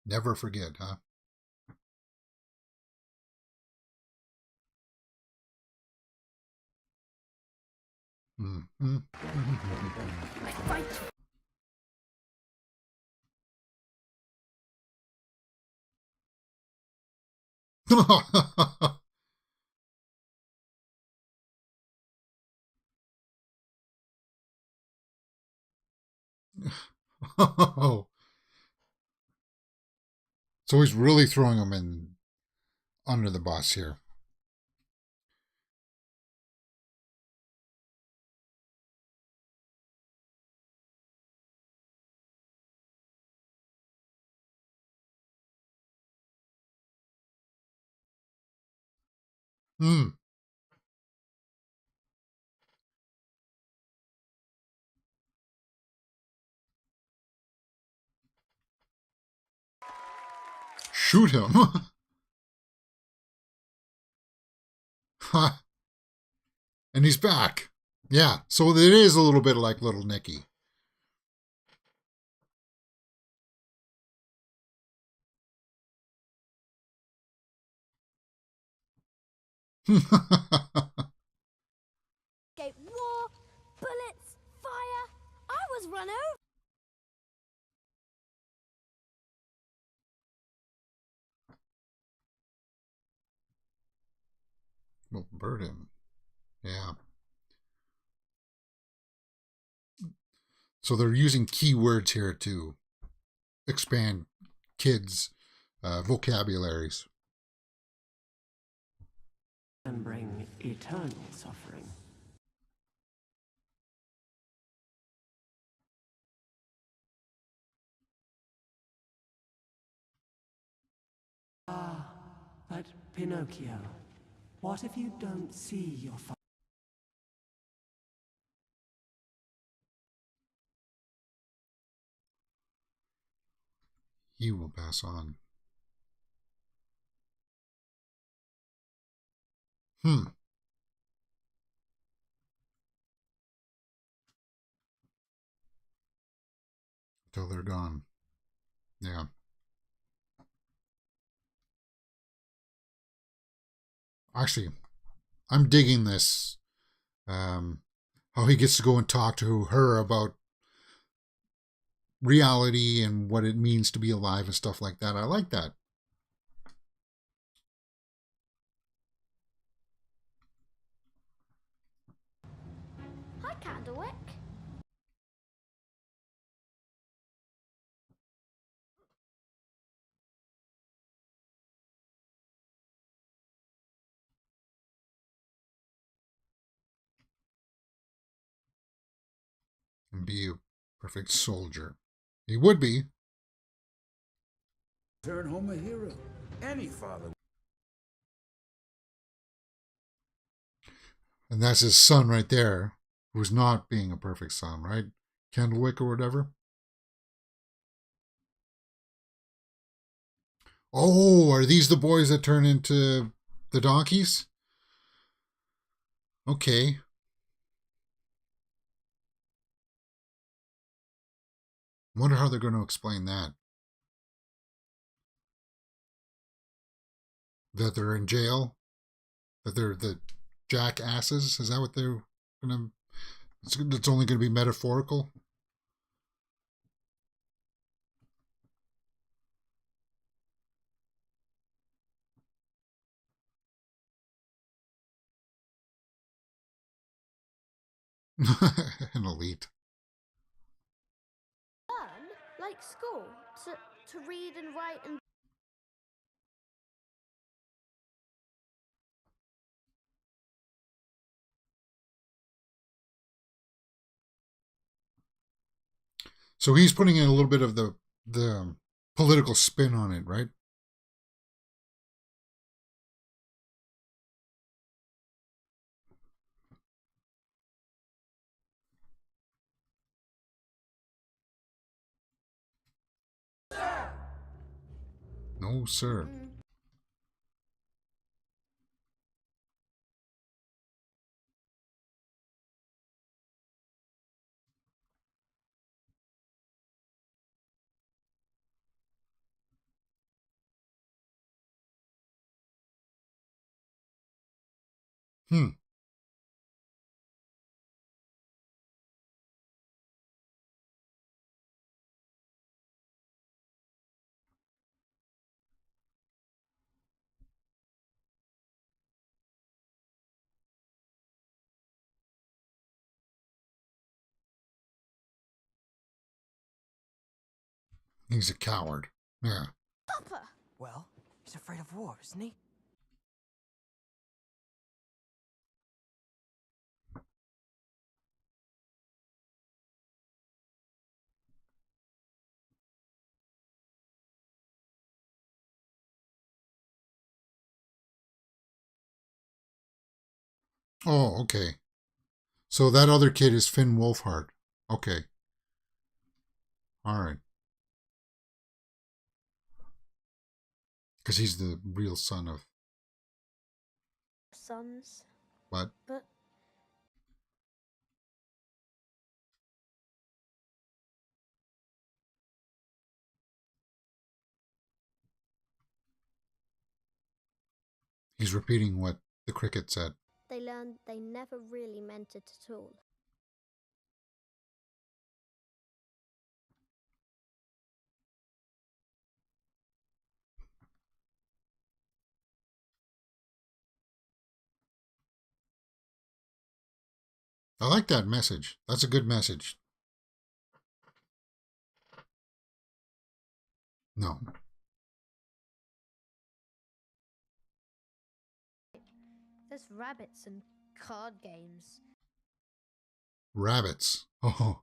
Never forget, huh? So he's really throwing him in under the bus here. Shoot him. And he's back. Yeah, so it is a little bit like Little Nicky. Escape war, bullets, fire. I was run over. Well, burden. Yeah. So they're using keywords here to expand kids' vocabularies. And bring eternal suffering. Ah, but Pinocchio, what if you don't see your father? You will pass on. Till they're gone. Yeah. Actually, I'm digging this. How he gets to go and talk to her about reality and what it means to be alive and stuff like that. I like that. Hi, Candlewick. And be a perfect soldier. He would be. Turn home a hero. Any father. And that's his son right there, who's not being a perfect son, right? Candlewick or whatever. Oh, are these the boys that turn into the donkeys? Okay. Wonder how they're going to explain that. That they're in jail? That they're the jackasses? Is that what they're going to... It's only going to be metaphorical? An elite. Learn, like school, to read and write and... So he's putting in a little bit of the political spin on it, right? No, sir. Hmm. He's a coward. Yeah. Papa! Well, he's afraid of war, isn't he? Oh, okay. So that other kid is Finn Wolfhard. Okay. All right. Because he's the real son of Sons. what? But He's repeating what the cricket said. They learned they never really meant it at all. I like that message. That's a good message. No. There's rabbits and card games. Rabbits. Oh.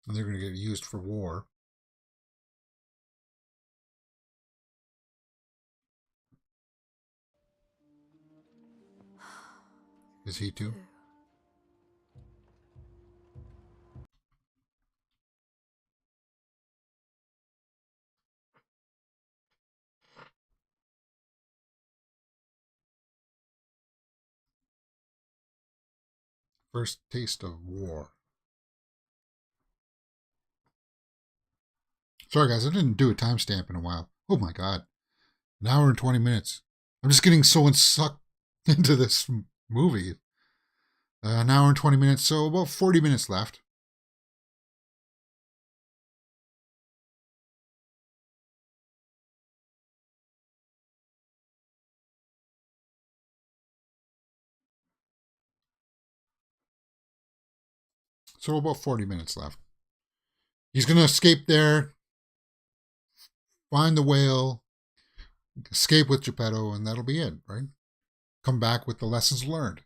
And they're going to get used for war. Is he too? First taste of war. Sorry guys, I didn't do a timestamp in a while. Oh my god. An hour and 20 minutes. I'm just getting so sucked into this movie. An hour and 20 minutes, so about 40 minutes left. So about 40 minutes left. He's going to escape there, find the whale, escape with Geppetto, and that'll be it, right? Come back with the lessons learned.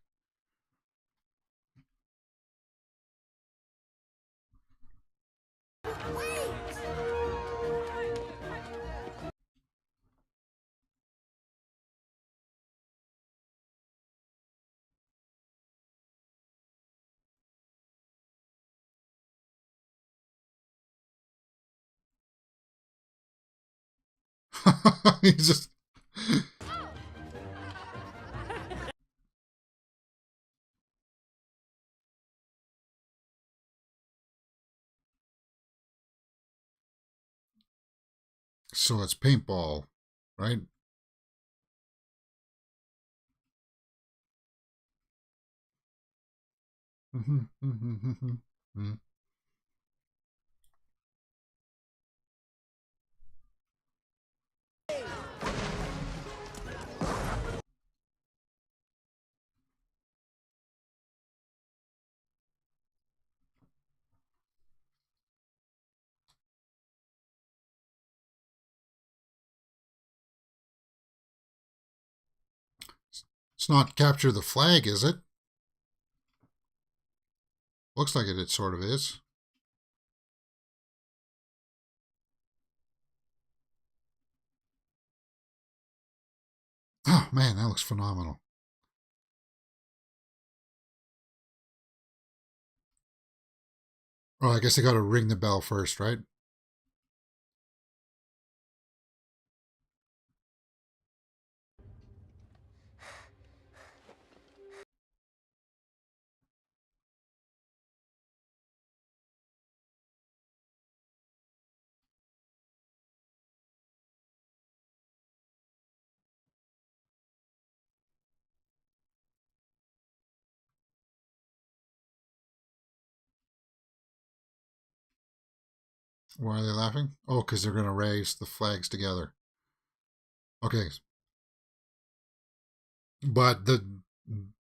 He's just... So it's paintball, right? It's not capture the flag, is it? Looks like it sort of is. Oh man, that looks phenomenal. Oh, I guess they got to ring the bell first, right? Why are they laughing? Oh, because they're going to raise the flags together. Okay. But the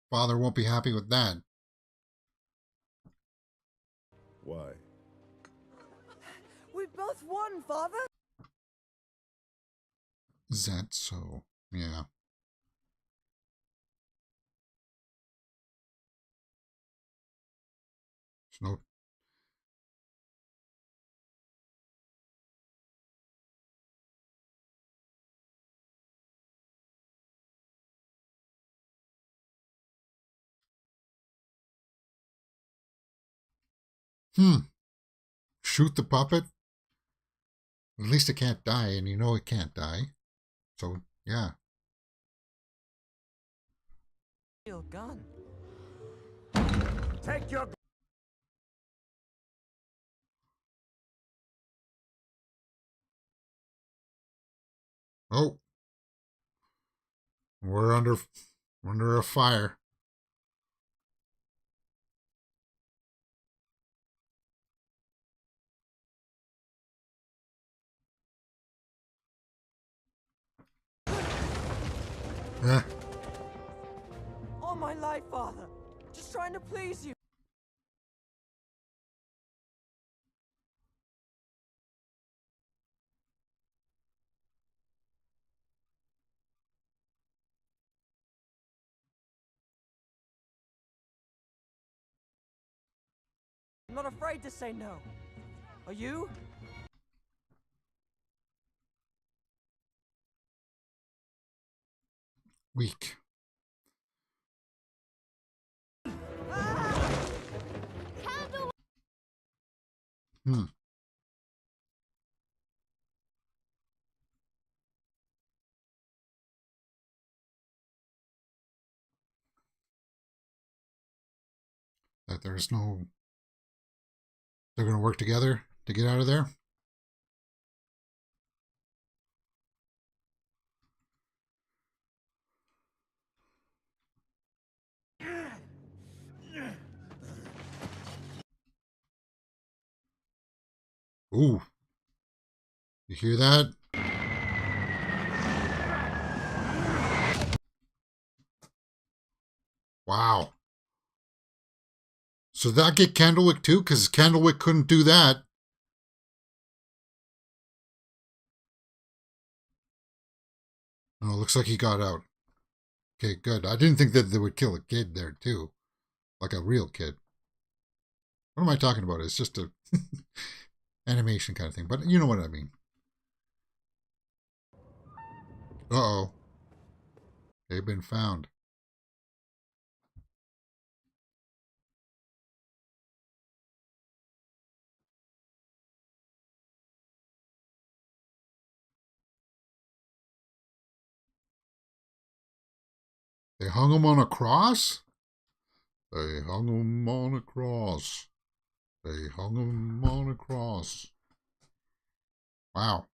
father won't be happy with that. Why? We both won, Father. Is that so? Yeah. There's no... Shoot the puppet? At least it can't die, and you know it can't die. So, yeah. Real gun. Take your Oh, we're under a fire. Eh. All my life, Father. Just trying to please you. I'm not afraid to say no. Are you? Weak. Hmm. That there's no... They're going to work together to get out of there? Ooh. You hear that? Wow. So did that get Candlewick too? Because Candlewick couldn't do that. Oh, looks like he got out. Okay, good. I didn't think that they would kill a kid there too. Like a real kid. What am I talking about? It's just a animation kind of thing. But you know what I mean. Uh-oh. They've been found. They hung him on a cross? They hung him on a cross. They hung him on a cross. Wow.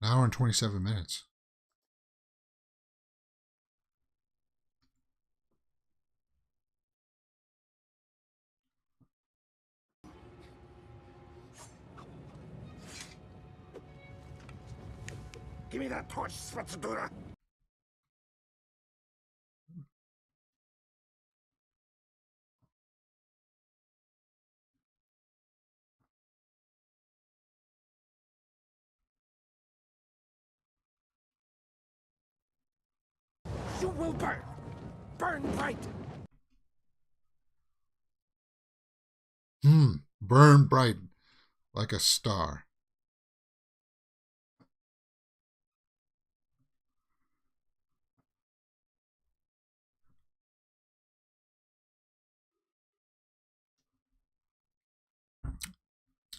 An hour and 27 minutes. Give me that torch, Spazzatura. You will burn. Burn bright. Burn bright like a star.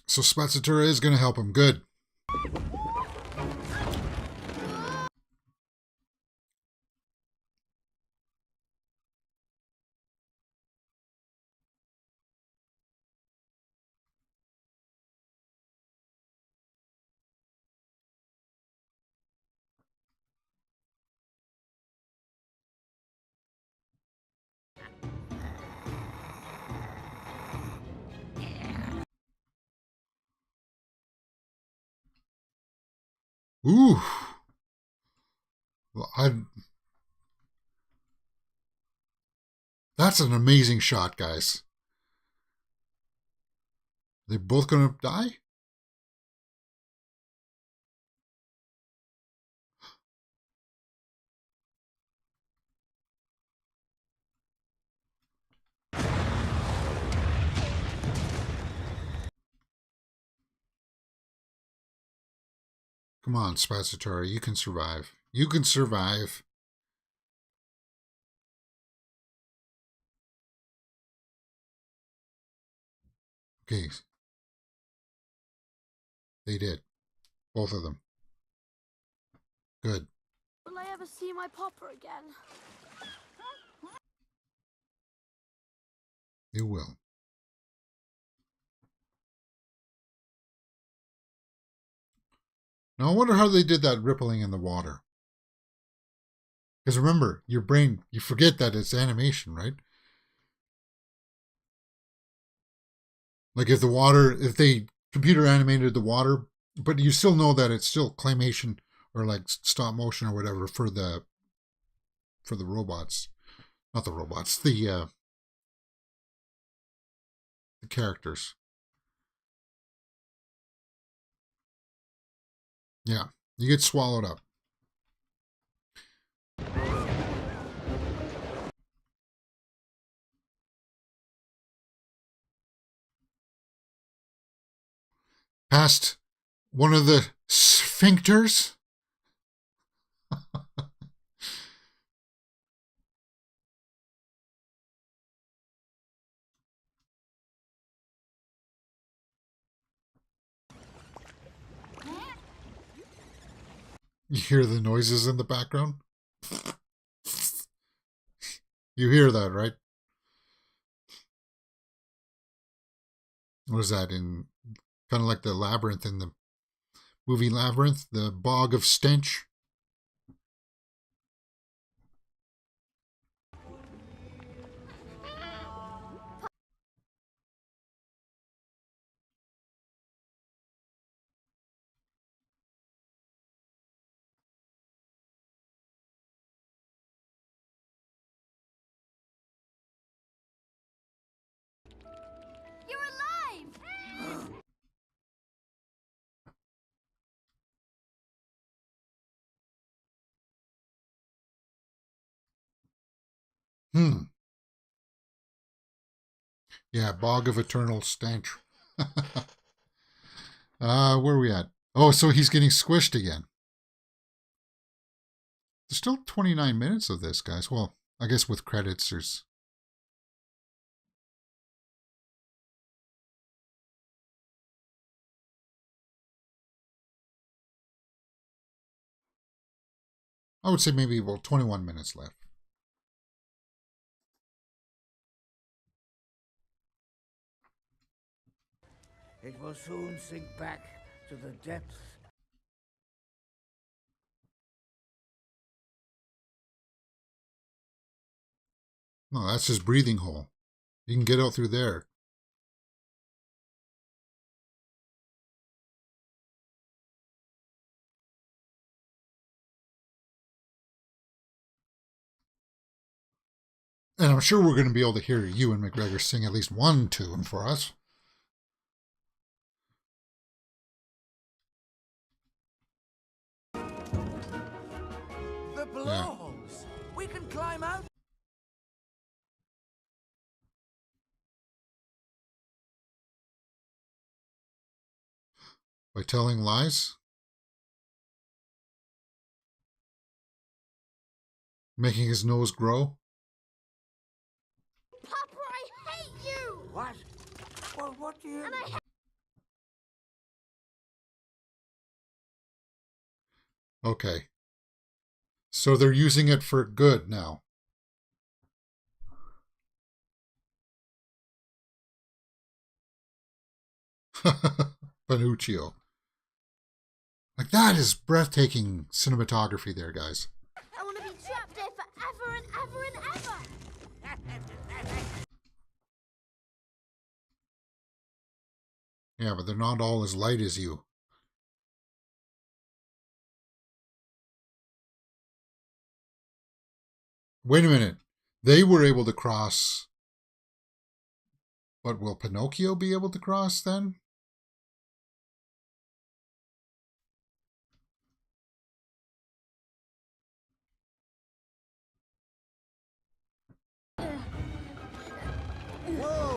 So Spazzatura is going to help him. Good. Ooh. Well, that's an amazing shot, guys. They both going to die? Come on, Spazzatura. You can survive. You can survive. Okay. They did. Both of them. Good. Will I ever see my Papa again? You will. Now I wonder how they did that rippling in the water. Because remember, your brain, you forget that it's animation, right? Like if they computer animated the water, but you still know that it's still claymation or like stop motion or whatever for the robots. Not the robots, the characters. Yeah, you get swallowed up. Past one of the sphincters. You hear the noises in the background? You hear that, right? What is that in kind of like the labyrinth in the movie Labyrinth, the bog of stench? You're alive! Yeah, bog of eternal stench. Where are we at? Oh, so he's getting squished again. There's still 29 minutes of this, guys. Well, I guess with credits, there's... I would say maybe about 21 minutes left. It will soon sink back to the depths. No, that's his breathing hole. You can get out through there. And I'm sure we're going to be able to hear Ewan McGregor sing at least one tune for us. The blowholes! We can climb out! By telling lies? Making his nose grow? Papa, I hate you! What? Well, what do you... And I hate... Okay. So they're using it for good now. Pinocchio. Like, that is breathtaking cinematography there, guys. I want to be trapped there forever and ever and ever! Yeah, but they're not all as light as you. Wait a minute. They were able to cross. But will Pinocchio be able to cross then? Whoa!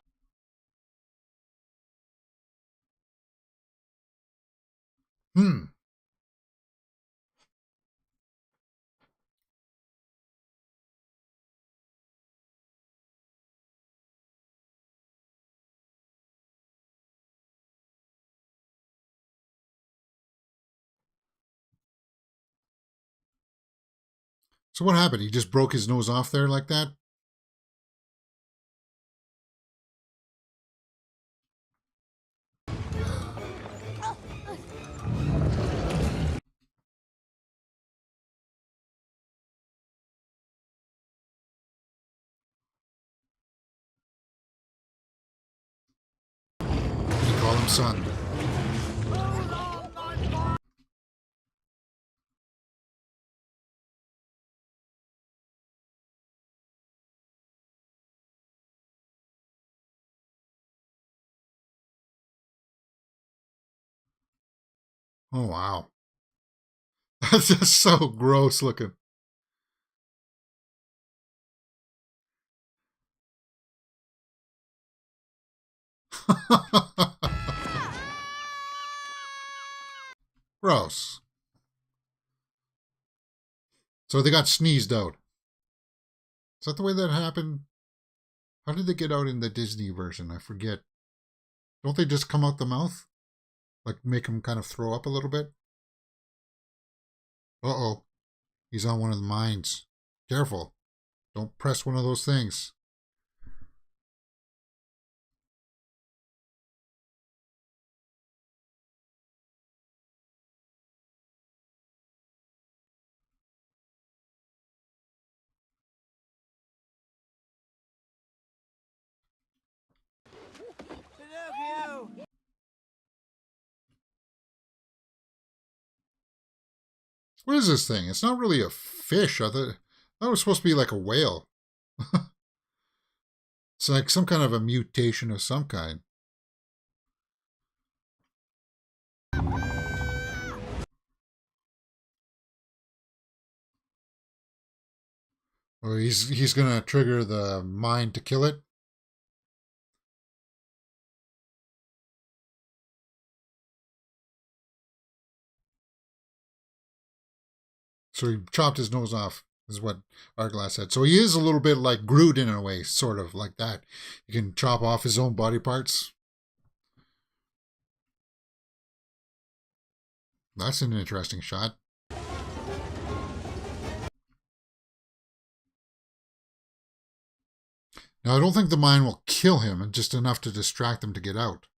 So what happened? He just broke his nose off there like that? son. Oh, wow. That's just so gross looking. Gross. So they got sneezed out. Is that the way that happened? How did they get out in the Disney version? I forget. Don't they just come out the mouth? Like make him kind of throw up a little bit? Uh-oh. He's on one of the mines. Careful. Don't press one of those things. Pinocchio! What is this thing? It's not really a fish. I thought it was supposed to be like a whale. It's like some kind of a mutation of some kind. Oh, he's gonna trigger the mine to kill it. So he chopped his nose off, is what Arglass said. So he is a little bit like Groot in a way, sort of like that. He can chop off his own body parts. That's an interesting shot. Now, I don't think the mine will kill him, and just enough to distract him to get out,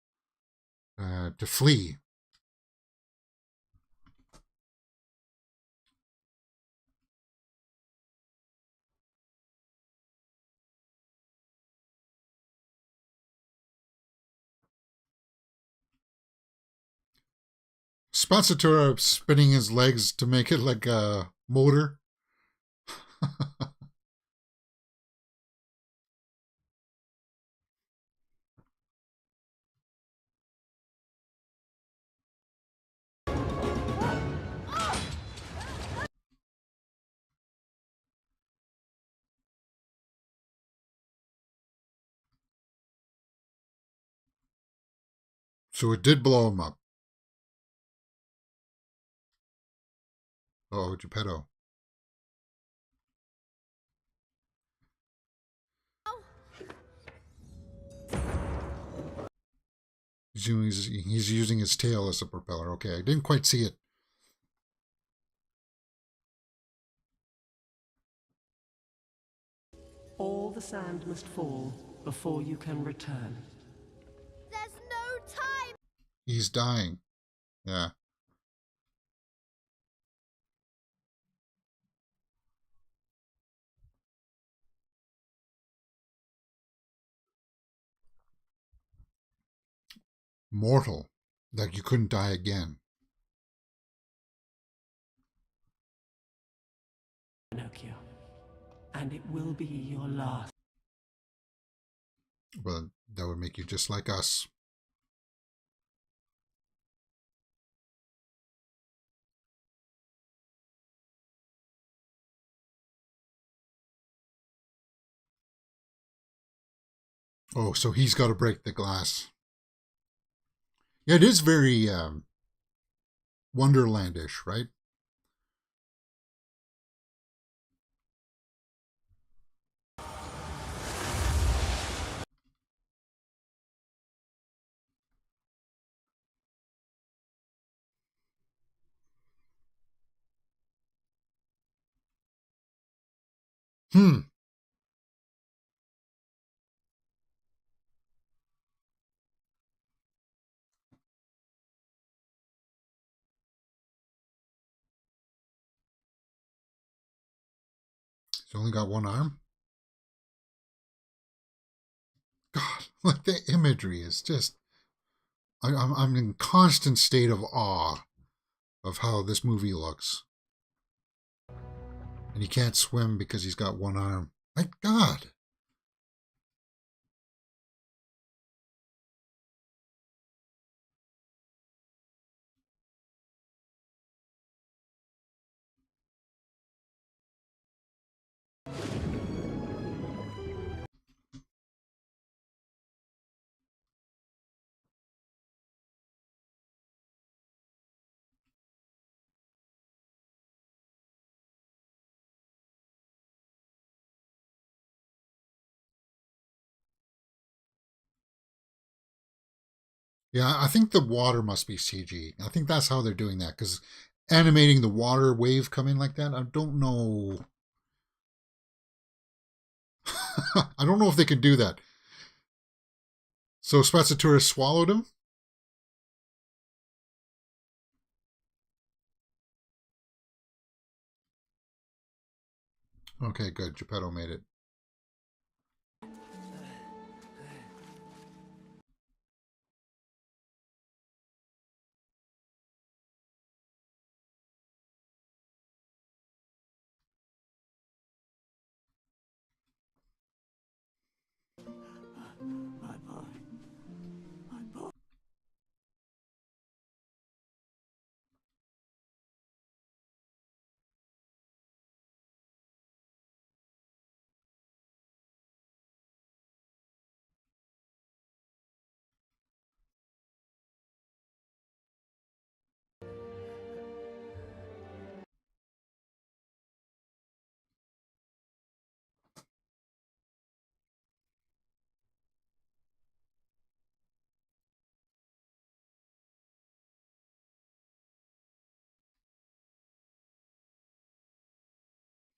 to flee. Spazzatura spinning his legs to make it like a motor. So it did blow him up. Oh, Geppetto. He's using his tail as a propeller. Okay, I didn't quite see it. All the sand must fall before you can return. There's no time! He's dying. Yeah. Mortal. Like you couldn't die again. Pinocchio. And it will be your last. Well, that would make you just like us. Oh, so he's got to break the glass. Yeah, it is very Wonderlandish, right? Hmm. He's only got one arm. God, like the imagery is just I'm in constant state of awe of how this movie looks. And he can't swim because he's got one arm. My God. Yeah, I think the water must be CG. I think that's how they're doing that, because animating the water wave coming like that, I don't know. I don't know if they can do that. So Spazzatura swallowed him? Okay, good. Geppetto made it. My boy. My boy.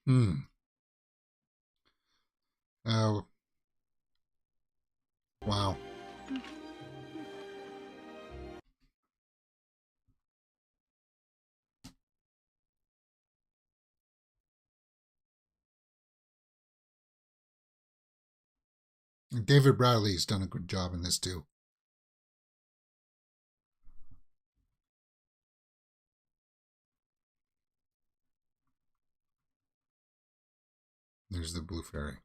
Hmm. Oh. Wow. David Bradley's done a good job in this too. There's the blue fairy.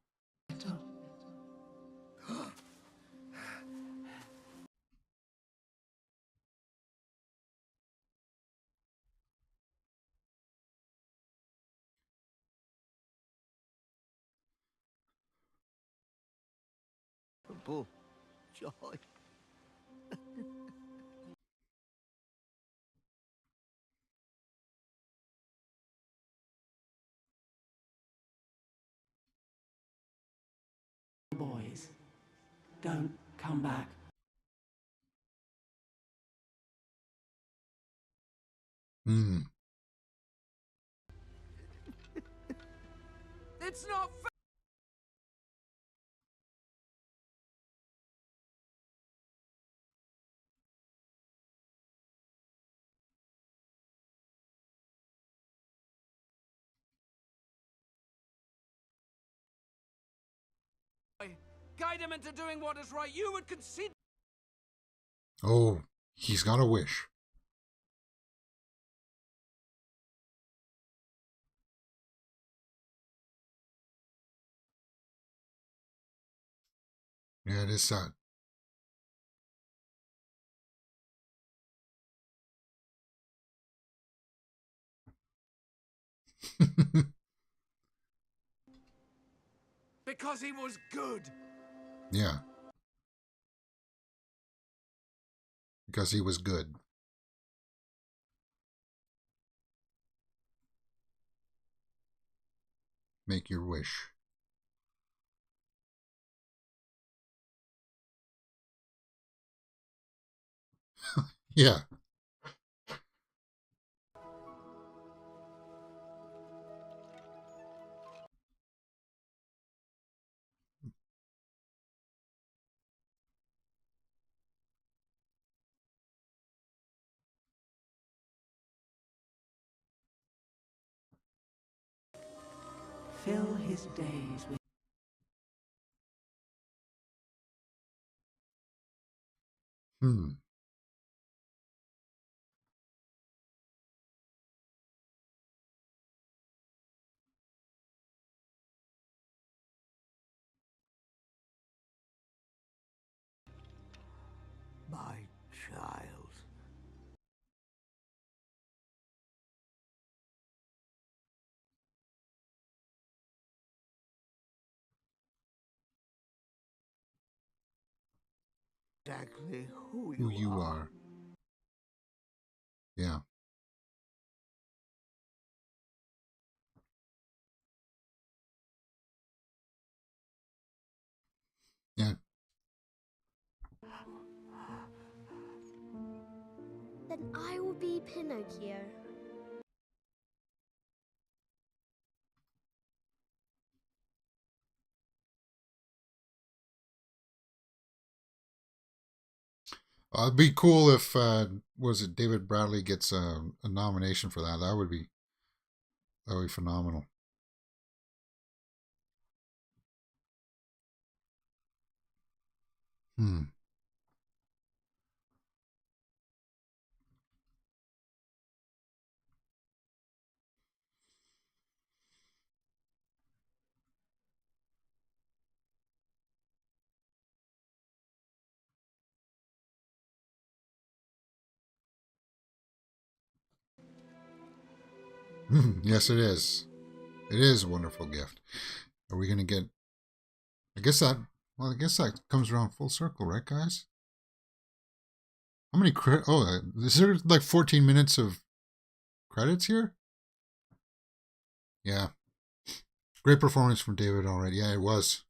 Bull. Joy. Boys, don't come back. Hmm. It's not fair! Guide him into doing what is right. You would concede. Oh, he's got a wish. Yeah, it is sad. Because he was good. Yeah. Because he was good. Make your wish. Yeah. Fill his days with Hmm. child. Exactly who you are. Yeah. Yeah. Then I will be Pinocchio. It'd be cool if was it David Bradley gets a nomination for that. That would be phenomenal. Hmm. Yes, it is. It is a wonderful gift. Are we going to get? I guess that. Well, I guess that comes around full circle, right, guys? How many credits? Oh, is there like 14 minutes of credits here? Yeah. Great performance from David already. Yeah, it was.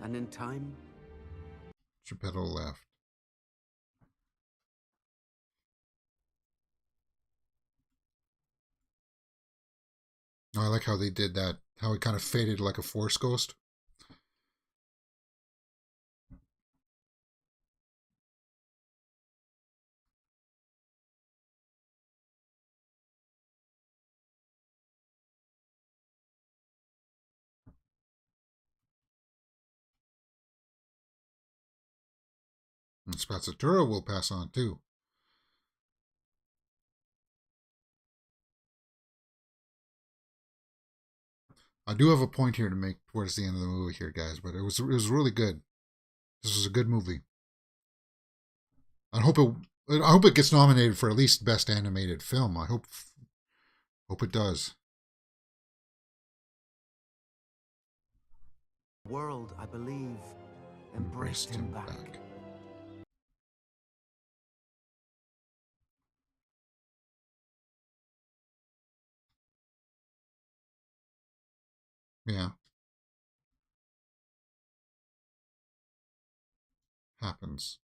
And in time, Geppetto left. Oh, I like how they did that. How it kind of faded like a Force ghost. And Spazzatura will pass on too. I do have a point here to make towards the end of the movie here, guys, but it was really good. This was a good movie. I hope it gets nominated for at least best animated film. I hope it does. the world, I believe, embraced him back. Yeah. Happens.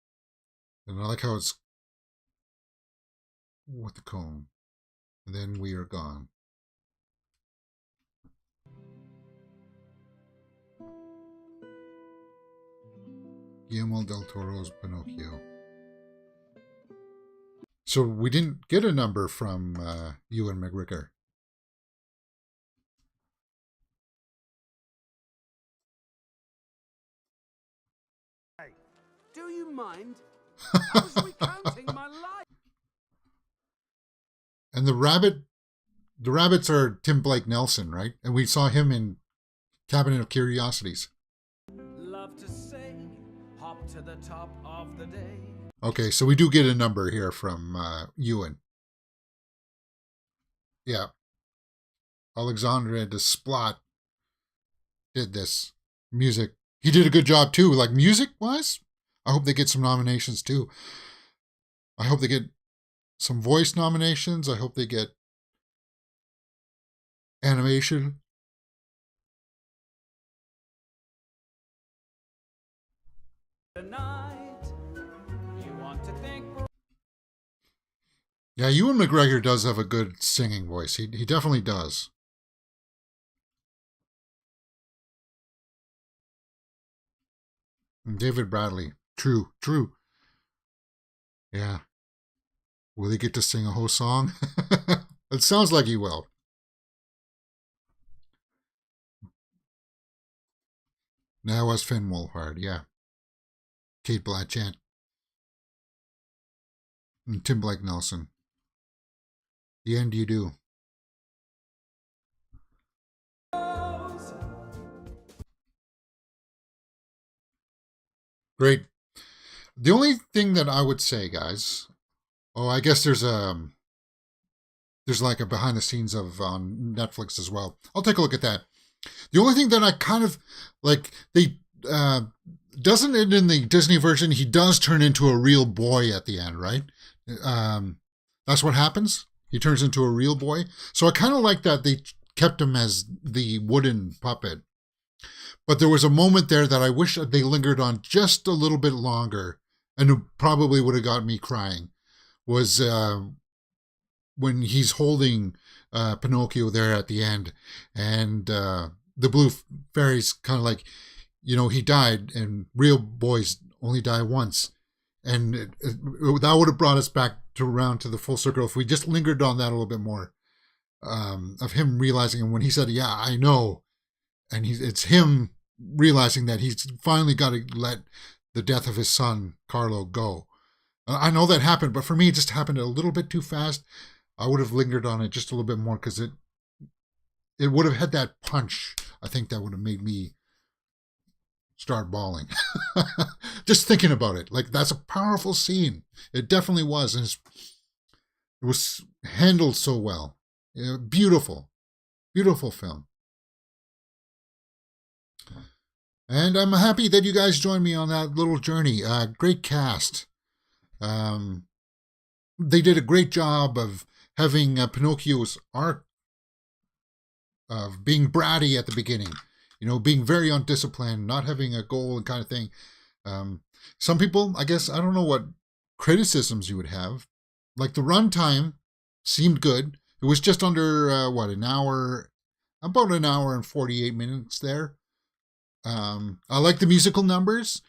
And I like how it's with the comb. And then we are gone. Guillermo Del Toro's Pinocchio. So we didn't get a number from Ewan McGregor. Hey, do you mind? I was recounting my life. And the rabbits are Tim Blake Nelson, right? And we saw him in Cabinet of Curiosities. Love to say, hop to the top of the day. Okay, so we do get a number here from Ewan. Yeah. Alexandre Desplat did this. Music. He did a good job too. Like music-wise, I hope they get some nominations too. I hope they get some voice nominations. I hope they get animation. Tonight, you want to think. Yeah, Ewan McGregor does have a good singing voice. He definitely does. And David Bradley. True. Yeah. Will he get to sing a whole song? It sounds like he will. That was Finn Wolfhard, yeah. Kate Blanchett and Tim Blake Nelson. The end you do. Great. The only thing that I would say, guys, I guess there's like a behind the scenes of on Netflix as well. I'll take a look at that. The only thing that I kind of like, they doesn't it in the Disney version, he does turn into a real boy at the end, right? That's what happens. He turns into a real boy. So I kind of like that they kept him as the wooden puppet. But there was a moment there that I wish they lingered on just a little bit longer, and it probably would have got me crying, was when he's holding Pinocchio there at the end, and the blue fairy's kind of like, he died, and real boys only die once. And that would have brought us back around to the full circle if we just lingered on that a little bit more, of him realizing, and when he said, yeah, I know, and it's him realizing that he's finally got to let the death of his son, Carlo, go. I know that happened, but for me, it just happened a little bit too fast. I would have lingered on it just a little bit more, because it would have had that punch. I think that would have made me start bawling. Just thinking about it. Like, that's a powerful scene. It definitely was. And it was handled so well. Beautiful. Beautiful film. And I'm happy that you guys joined me on that little journey. Great cast. They did a great job of having Pinocchio's arc of being bratty at the beginning, being very undisciplined, not having a goal and kind of thing. Some people, I guess, I don't know what criticisms you would have. Like, the runtime seemed good. It was just under, an hour, about an hour and 48 minutes there. I like the musical numbers.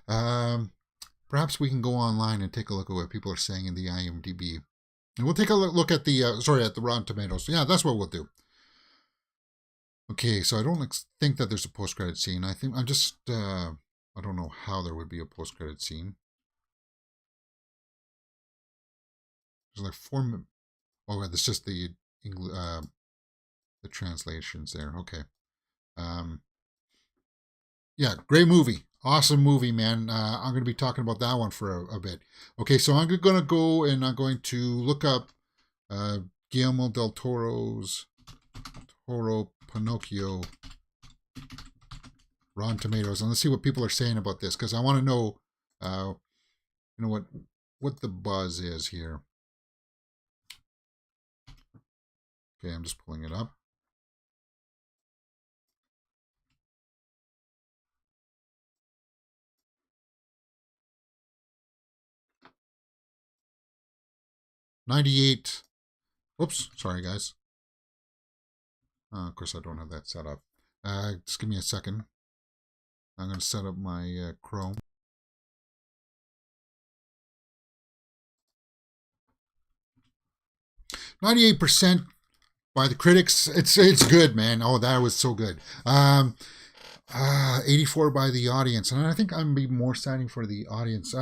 Perhaps we can go online and take a look at what people are saying in the IMDb. And we'll take a look at the, at the Rotten Tomatoes. Yeah, that's what we'll do. Okay, so I don't think that there's a post-credit scene. I think I'm just, I don't know how there would be a post-credit scene. There's like 4 minutes. Oh, that's just the translations there. Okay. Yeah, great movie. Awesome movie, man. I'm going to be talking about that one for a bit. Okay, so I'm going to go and I'm going to look up Guillermo Del Toro's Pinocchio Rotten Tomatoes, and let's see what people are saying about this, because I want to know, what the buzz is here. Okay, I'm just pulling it up. $98. Oops, sorry guys. Of course, I don't have that set up. Just give me a second. I'm going to set up my Chrome. $98% by the critics. It's good, man. Oh, that was so good. 84 by the audience, and I think I'm be more signing for the audience.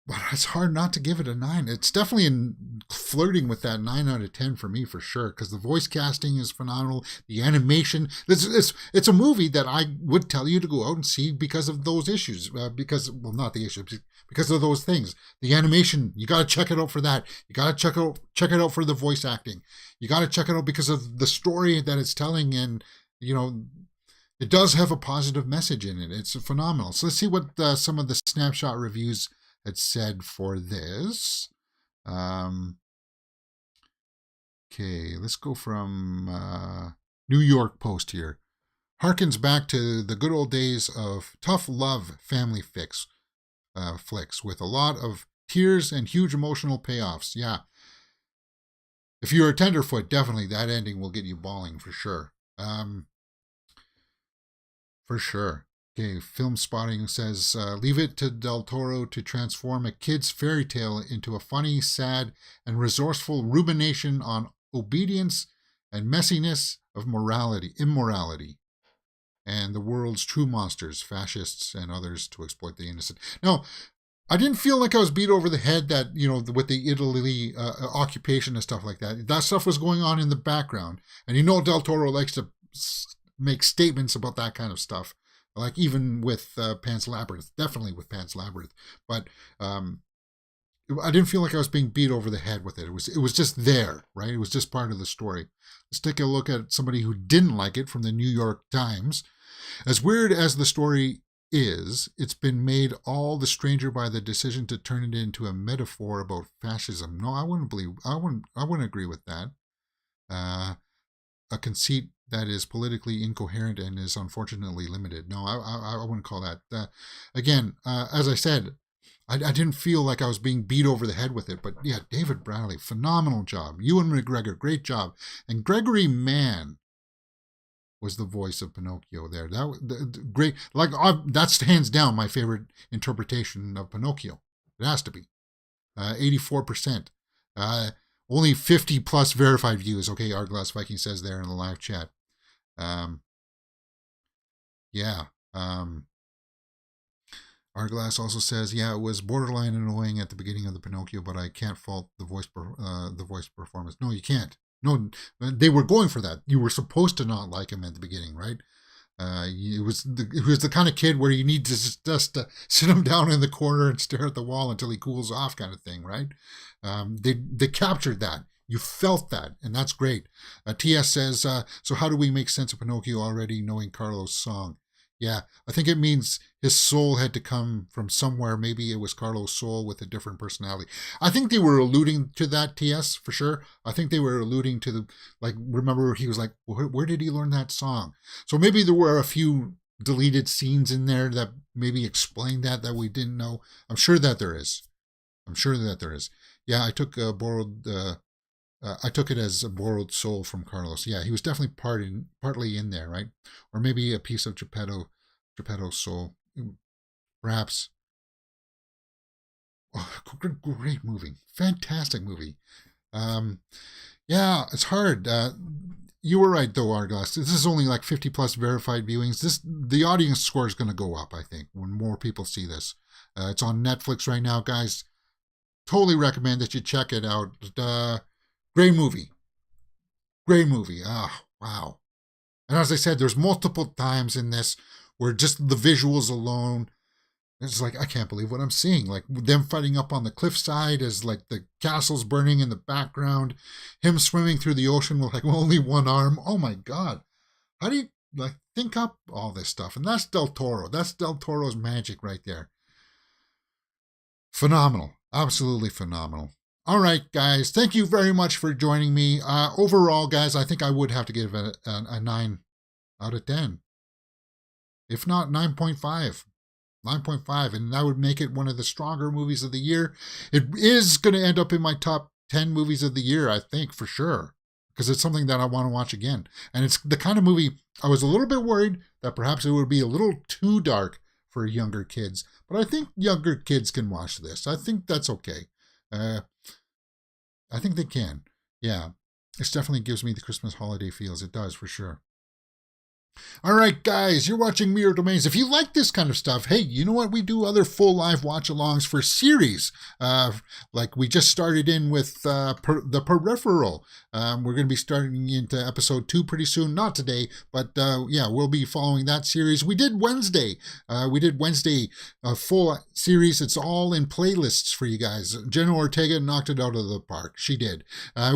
But it's hard not to give it a 9. It's definitely flirting with that 9 out of 10 for me, for sure, because the voice casting is phenomenal. The animation, it's a movie that I would tell you to go out and see because of those issues. Not the issues, because of those things. The animation, you got to check it out for that. You got to check it out for the voice acting. You got to check it out because of the story that it's telling, and it does have a positive message in it. It's phenomenal. So let's see what some of the snapshot reviews had said for this. Okay, let's go from New York Post here. Harkens back to the good old days of tough love family flicks with a lot of tears and huge emotional payoffs. Yeah. If you're a tenderfoot, definitely that ending will get you bawling for sure. For sure. Okay, Film Spotting says, leave it to Del Toro to transform a kid's fairy tale into a funny, sad, and resourceful rumination on obedience and messiness of immorality. and the world's true monsters, fascists and others, to exploit the innocent. Now, I didn't feel like I was beat over the head that, with the Italy occupation and stuff like that. That stuff was going on in the background. And Del Toro likes to make statements about that kind of stuff. Like even with Pan's Labyrinth, definitely with Pan's Labyrinth. But I didn't feel like I was being beat over the head with it. It was just there, right? It was just part of the story. Let's take a look at somebody who didn't like it from the New York Times. As weird as the story is, it's been made all the stranger by the decision to turn it into a metaphor about fascism. No, I wouldn't agree with that. A conceit that is politically incoherent and is unfortunately limited. No, I wouldn't call that. Again, as I said, I didn't feel like I was being beat over the head with it, but yeah, David Bradley, phenomenal job. Ewan McGregor, great job. And Gregory Mann was the voice of Pinocchio there. Great. That's hands down my favorite interpretation of Pinocchio. It has to be. 84%. Only 50 plus verified views. Okay, Arglass Viking says there in the live chat. Arglass also says, yeah, it was borderline annoying at the beginning of the Pinocchio, but I can't fault the voice performance. No, you can't. No, they were going for that. You were supposed to not like him at the beginning, right? He was the kind of kid where you need to just sit him down in the corner and stare at the wall until he cools off, kind of thing, right? They captured that. You felt that, and that's great. TS says, so how do we make sense of Pinocchio already knowing Carlo's song? Yeah, I think it means his soul had to come from somewhere. Maybe it was Carlo's soul with a different personality. I think they were alluding to that, TS, for sure. I think they were alluding to remember he was like, where did he learn that song? So maybe there were a few deleted scenes in there that maybe explained that we didn't know. I'm sure that there is. Yeah, I took I took it as a borrowed soul from Carlos. Yeah, he was definitely partly in there, right? Or maybe a piece of Geppetto's soul. Perhaps. Oh, great movie. Fantastic movie. Yeah, it's hard. You were right, though, Argos. This is only like 50 plus verified viewings. The audience score is going to go up, I think, when more people see this. It's on Netflix right now, guys. Totally recommend that you check it out. Great movie. Ah, wow. And as I said, there's multiple times in this where just the visuals alone, it's like, I can't believe what I'm seeing. Like them fighting up on the cliffside as like the castle's burning in the background, him swimming through the ocean with like only one arm. Oh my God. How do you think up all this stuff? And that's Del Toro. That's Del Toro's magic right there. Phenomenal. Absolutely phenomenal. All right, guys. Thank you very much for joining me. Overall, guys, I think I would have to give it a 9 out of 10. If not 9.5. 9.5, and that would make it one of the stronger movies of the year. It is going to end up in my top 10 movies of the year, I think, for sure, because it's something that I want to watch again. And it's the kind of movie I was a little bit worried that perhaps it would be a little too dark for younger kids, but I think younger kids can watch this. I think that's okay. I think they can. Yeah, it definitely gives me the Christmas holiday feels. It does, for sure. All right, guys, you're watching Mirror Domains. If you like this kind of stuff, hey, you know what? We do other full live watch-alongs for series. Like we just started in with The Peripheral. We're going to be starting into episode 2 pretty soon. Not today, but yeah, we'll be following that series. We did Wednesday. A full series. It's all in playlists for you guys. Jenna Ortega knocked it out of the park. She did.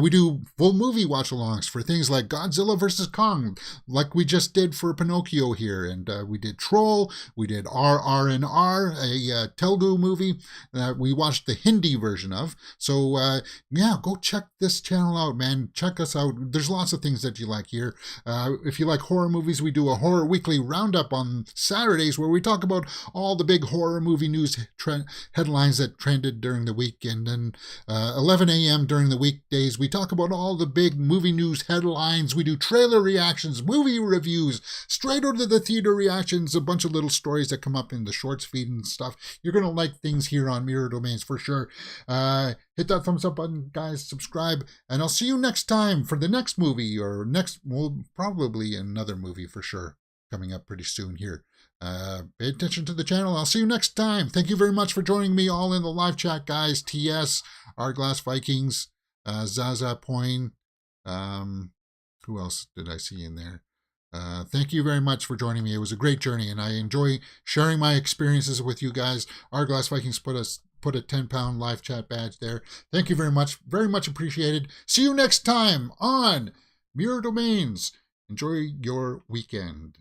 We do full movie watch-alongs for things like Godzilla vs. Kong, like we just did for Pinocchio here, and we did Troll, we did RRR, a Telugu movie that we watched the Hindi version of. So yeah, go check this channel out, man. Check us out. There's lots of things that you like here. If you like horror movies, we do a horror weekly roundup on Saturdays where we talk about all the big horror movie news headlines that trended during the week, and then 11 a.m. during the weekdays we talk about all the big movie news headlines. We do trailer reactions, movie reviews, straight out of the theater reactions, a bunch of little stories that come up in the shorts feed and stuff. You're going to like things here on Mirror Domains for sure. Hit that thumbs up button, guys, subscribe, and I'll see you next time for the next movie, or probably another movie for sure. coming up pretty soon here. Pay attention to the channel. I'll see you next time. Thank you very much for joining me all in the live chat, guys. TS, Hourglass Vikings, Zaza Poin. Who else did I see in there? Thank you very much for joining me. It was a great journey, and I enjoy sharing my experiences with you guys. Hourglass Vikings put a 10-pound live chat badge there. Thank you very much appreciated. See you next time on Mirror Domains. Enjoy your weekend.